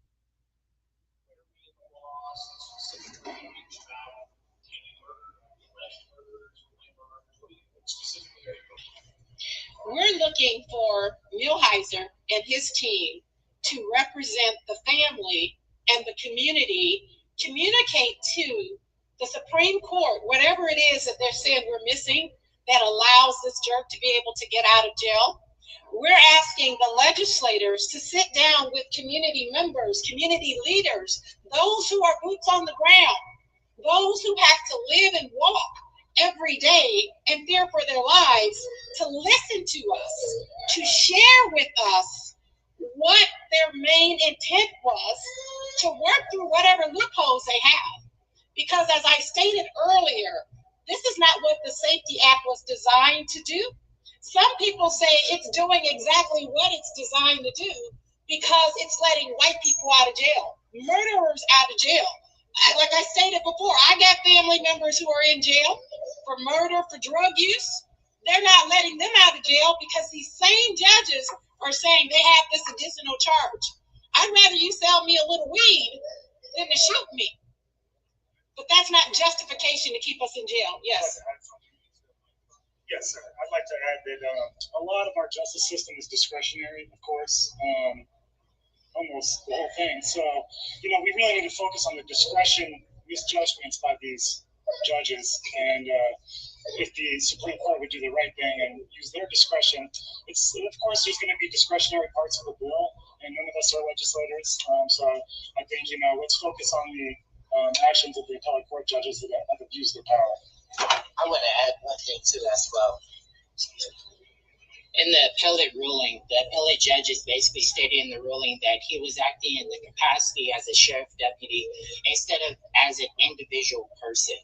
We're looking for Millhiser and his team to represent the family and the community, communicate to the Supreme Court, whatever it is that they're saying we're missing that allows this jerk to be able to get out of jail. We're asking the legislators to sit down with community members, community leaders, those who are boots on the ground, those who have to live and walk every day and fear for their lives, to listen to us, to share with us what their main intent was, to work through whatever loopholes they have. Because as I stated earlier, this is not what the Safety Act was designed to do. Some people say it's doing exactly what it's designed to do because it's letting white people out of jail, murderers out of jail. Like I stated before, I got family members who are in jail for murder, for drug use. They're not letting them out of jail because these same judges are saying they have this additional charge. I'd rather you sell me a little weed than to shoot me. But that's not justification to keep us in jail. Yes. Yes, sir. I'd like to add that a lot of our justice system is discretionary, of course, almost the whole thing. So, we really need to focus on the discretion misjudgments by these judges. And if the Supreme Court would do the right thing and use their discretion, of course, there's going to be discretionary parts of the bill, and none of us are legislators. So I think, let's focus on the actions of the appellate court judges that have abused their power. I want to add one thing too as well. In the appellate ruling, the appellate judge is basically stating in the ruling that he was acting in the capacity as a sheriff deputy instead of as an individual person.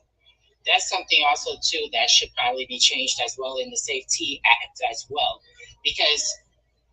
That's something also too that should probably be changed as well in the Safety Act as well, because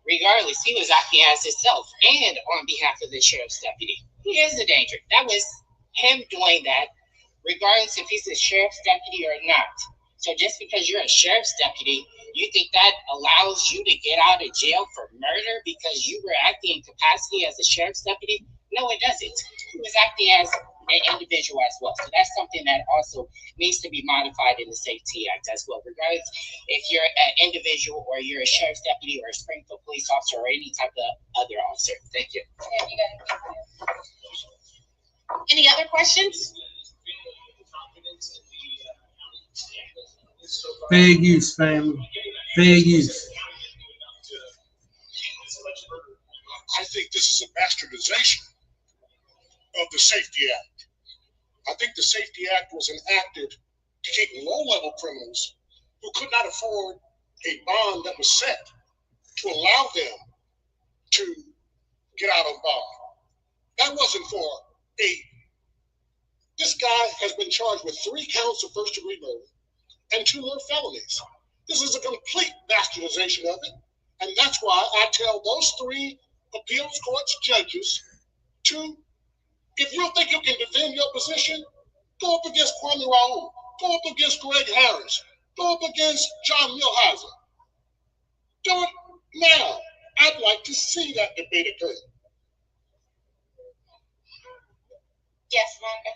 regardless, he was acting as himself and on behalf of the sheriff's deputy. He is a danger. That was him doing that, regardless if he's a sheriff's deputy or not. So just because you're a sheriff's deputy, you think that allows you to get out of jail for murder because you were acting in capacity as a sheriff's deputy? No, it doesn't. He was acting as an individual as well. So that's something that also needs to be modified in the Safety Act as well, regardless if you're an individual or you're a sheriff's deputy or a Springfield police officer or any type of other officer. Thank you. Any other questions? Fair use, family. Fair use. I think this is a bastardization of the Safety Act. I think the Safety Act was enacted to keep low-level criminals who could not afford a bond that was set to allow them to get out on bond. That wasn't for this guy has been charged with 3 counts of first-degree murder and 2 more felonies. This is a complete bastardization of it. And that's why I tell those 3 appeals courts judges to, if you think you can defend your position, go up against Kwame Raoul, go up against Greg Harris, go up against John Milheiser. Do it now. I'd like to see that debate occur. Yes, Monica.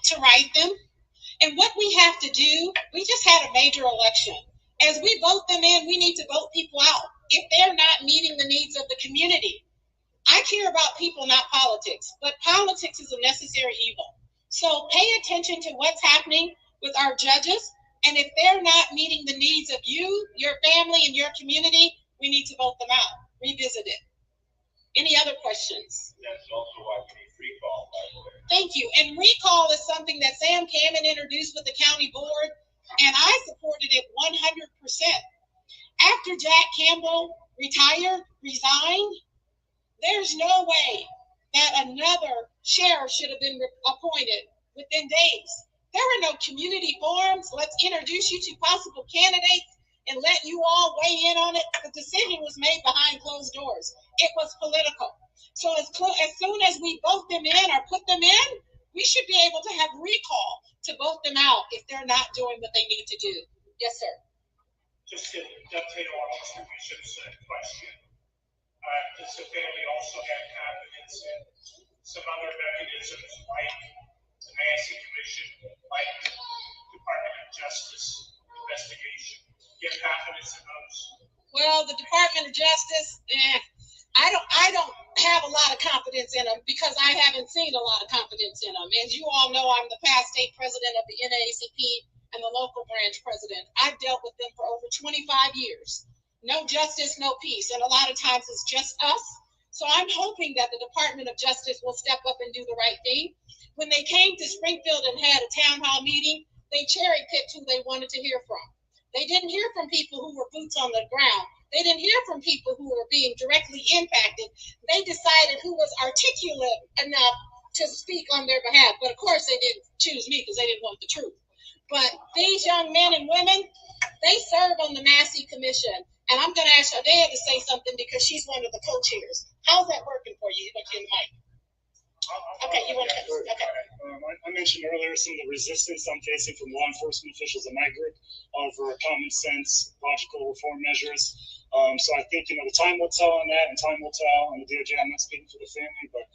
To write them. And what we have to do, we just had a major election. As we vote them in, we need to vote people out if they're not meeting the needs of the community. I care about people, not politics, but politics is a necessary evil. So pay attention to what's happening with our judges. And if they're not meeting the needs of you, your family, and your community, we need to vote them out, revisit it. Any other questions? That's also why we need recall, by the way. Thank you. And recall is something that Sam Cameron introduced with the county board, and I supported it 100%. After Jack Campbell resigned, there's no way that another sheriff should have been appointed within days. There were no community forums. Let's introduce you to possible candidates and let you all weigh in on it. The decision was made behind closed doors. It was political. So as soon as we vote them in or put them in, we should be able to have recall to vote them out if they're not doing what they need to do. Yes, sir. Just to dovetail on Mr. Bishop's question, does the family also have confidence in some other mechanisms like the Massey Commission, like the Department of Justice investigation? Do you have confidence in those? Well, the Department of Justice, I don't have a lot of confidence in them because I haven't seen a lot of confidence in them. As you all know, I'm the past state president of the NAACP and the local branch president. I've dealt with them for over 25 years. No justice, no peace. And a lot of times it's just us. So I'm hoping that the Department of Justice will step up and do the right thing. When they came to Springfield and had a town hall meeting, they cherry-picked who they wanted to hear from. They didn't hear from people who were boots on the ground. They didn't hear from people who were being directly impacted. They decided who was articulate enough to speak on their behalf. But of course, they didn't choose me because they didn't want the truth. But these young men and women, they serve on the Massey Commission. And I'm going to ask Adea to say something because she's one of the co-chairs. How's that working for you? Look in the mic. Okay, you want to? Okay. I mentioned earlier some of the resistance I'm facing from law enforcement officials in my group for common sense, logical reform measures. So I think, the time will tell on that, and time will tell. And the DOJ, I'm not speaking for the family, but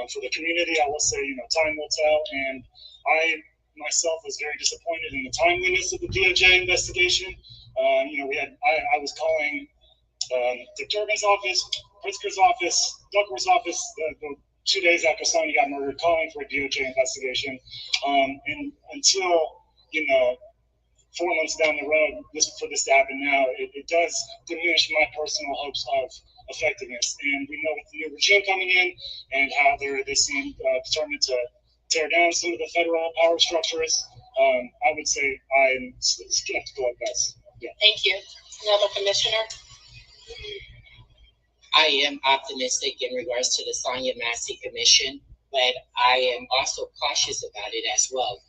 for the community, I will say, time will tell. And I myself was very disappointed in the timeliness of the DOJ investigation. I was calling Dick Durbin's office, Pritzker's office, Duckworth's office, the 2 days after Sonya got murdered, calling for a DOJ investigation. And until, 4 months down the road, for this to happen now, it does diminish my personal hopes of effectiveness. And we know with the new regime coming in and how they seem determined to tear down some of the federal power structures, I would say I'm skeptical at best. Yeah. Thank you. Another commissioner? I am optimistic in regards to the Sonya Massey Commission, but I am also cautious about it as well.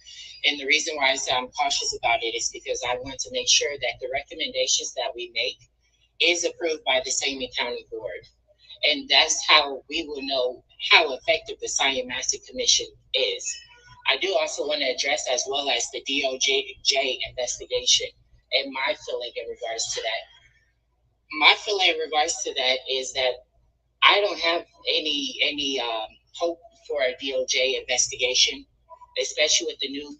And the reason why I say I'm cautious about it is because I want to make sure that the recommendations that we make is approved by the Sonya County Board. And that's how we will know how effective the Sonya Massey Commission is. I do also want to address as well as the DOJ investigation and my feeling in regards to that. My feeling in regards to that is that I don't have any hope for a DOJ investigation, especially with the new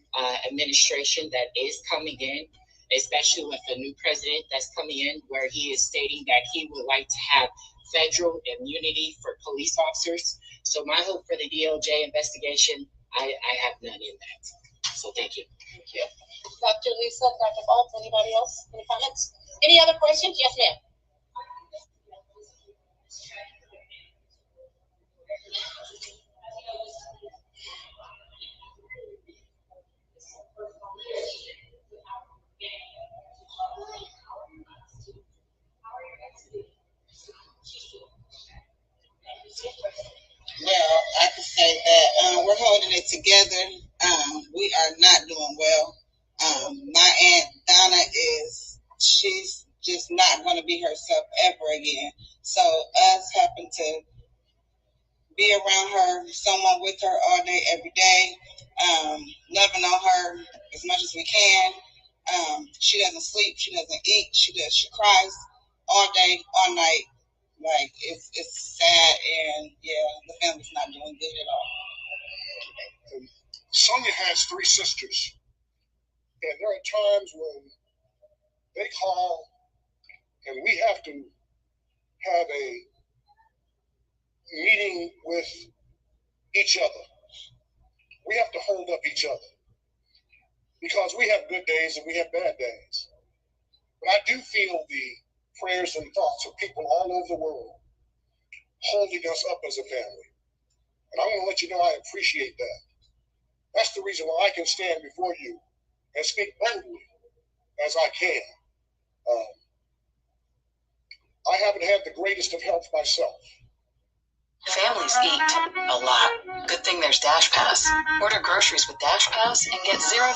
administration that is coming in, especially with the new president that's coming in, where he is stating that he would like to have federal immunity for police officers. So my hope for the DOJ investigation, I have none in that. So thank you. Thank you. Dr. Lisa, Dr. Bolt, anybody else? Any comments? Any other questions? Yes, ma'am. Well, I can say that we're holding it together. We are not doing well. My Aunt Donna she's just not going to be herself ever again. So us having to be around her, someone with her all day, every day, loving on her as much as we can. She doesn't sleep, she doesn't eat, she cries all day, all night. Like it's sad, and yeah, the family's not doing good at all. Sonya has 3 sisters, and there are times when they call, and we have to have a meeting with each other. We have to hold up each other because we have good days and we have bad days. But I do feel the prayers and thoughts of people all over the world holding us up as a family. And I want to let you know I appreciate that. That's the reason why I can stand before you and speak boldly as I can. I haven't had the greatest of health myself. Families eat a lot. Good thing there's Dash Pass. Order groceries with Dash Pass and get $0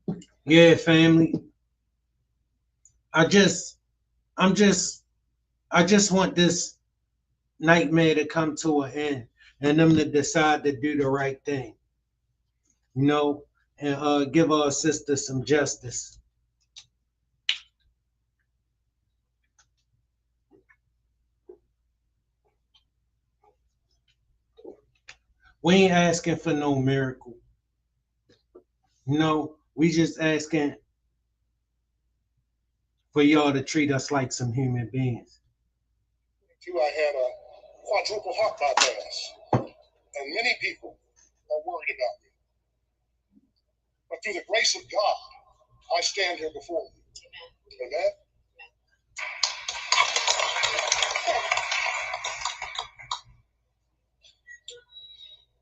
delivery. Yeah, family. I just want this nightmare to come to an end and them to decide to do the right thing, you know, and give our sister some justice. We ain't asking for no miracle. No, we just asking for y'all to treat us like some human beings. I had a quadruple heart bypass, and many people are worried about me. But through the grace of God, I stand here before you. Amen?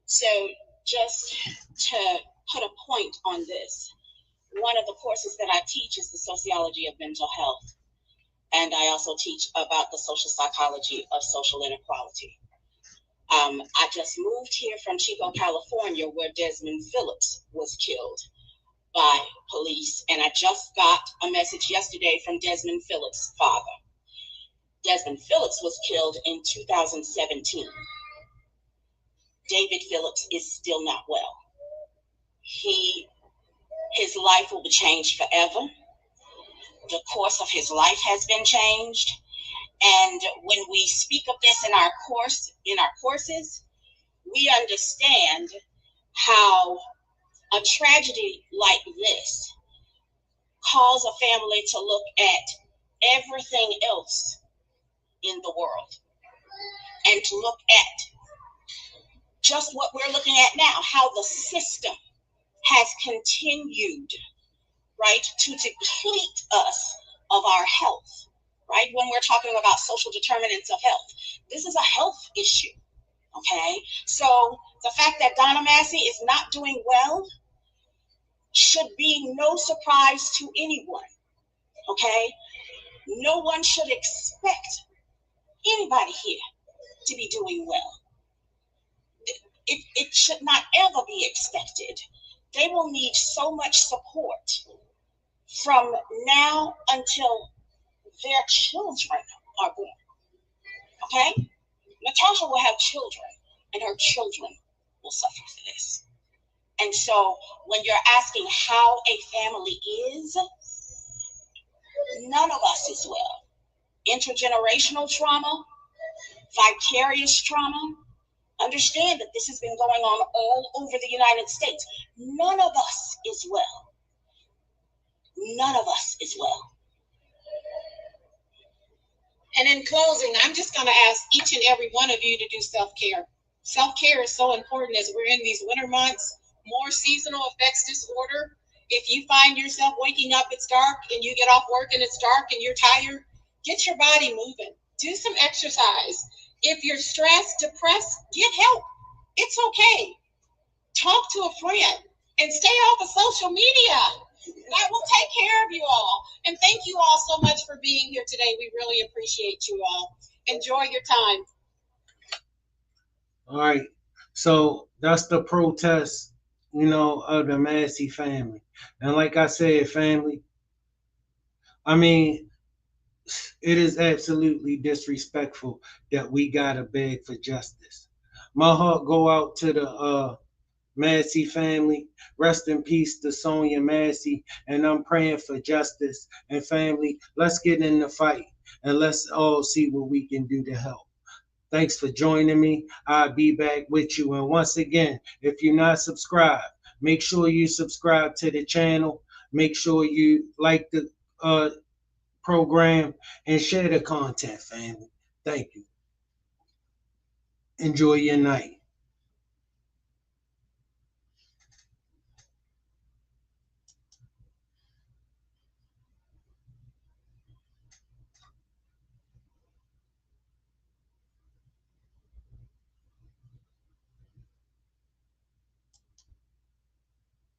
So just to put a point on this, one of the courses that I teach is the sociology of mental health. And I also teach about the social psychology of social inequality. I just moved here from Chico, California, where Desmond Phillips was killed by police. And I just got a message yesterday from Desmond Phillips' father. Desmond Phillips was killed in 2017. David Phillips is still not well. His life will be changed forever. The course of his life has been changed. And when we speak of this in our courses, we understand how a tragedy like this calls a family to look at everything else in the world and to look at just what we're looking at now, how the system has continued, right, to deplete us of our health, right? When we're talking about social determinants of health, this is a health issue, okay? So the fact that Donna Massey is not doing well should be no surprise to anyone, okay? No one should expect anybody here to be doing well. It should not ever be expected. They will need so much support from now until their children are born. Okay? Natasha will have children, and her children will suffer for this. And so when you're asking how a family is, None of us is well. Intergenerational trauma, vicarious trauma. Understand that this has been going on all over the United States. None of us is well. None of us is well. And in closing, I'm just going to ask each and every one of you to do self-care. Self-care is so important as we're in these winter months, more seasonal affects disorder. If you find yourself waking up, it's dark, and you get off work and it's dark and you're tired, get your body moving. Do some exercise. If you're stressed, depressed, get help. It's okay. Talk to a friend and stay off of social media. That will take care of you all. And thank you all so much for being here today. We really appreciate you all. Enjoy your time. All right. So that's the protest, of the Massey family. And like I said, family, I mean, it is absolutely disrespectful that we gotta beg for justice. My heart go out to the Massey family. Rest in peace to Sonya Massey. And I'm praying for justice. And family, let's get in the fight and let's all see what we can do to help. Thanks for joining me. I'll be back with you. And once again, if you're not subscribed, make sure you subscribe to the channel. Make sure you like the program and share the content, family. Thank you. Enjoy your night.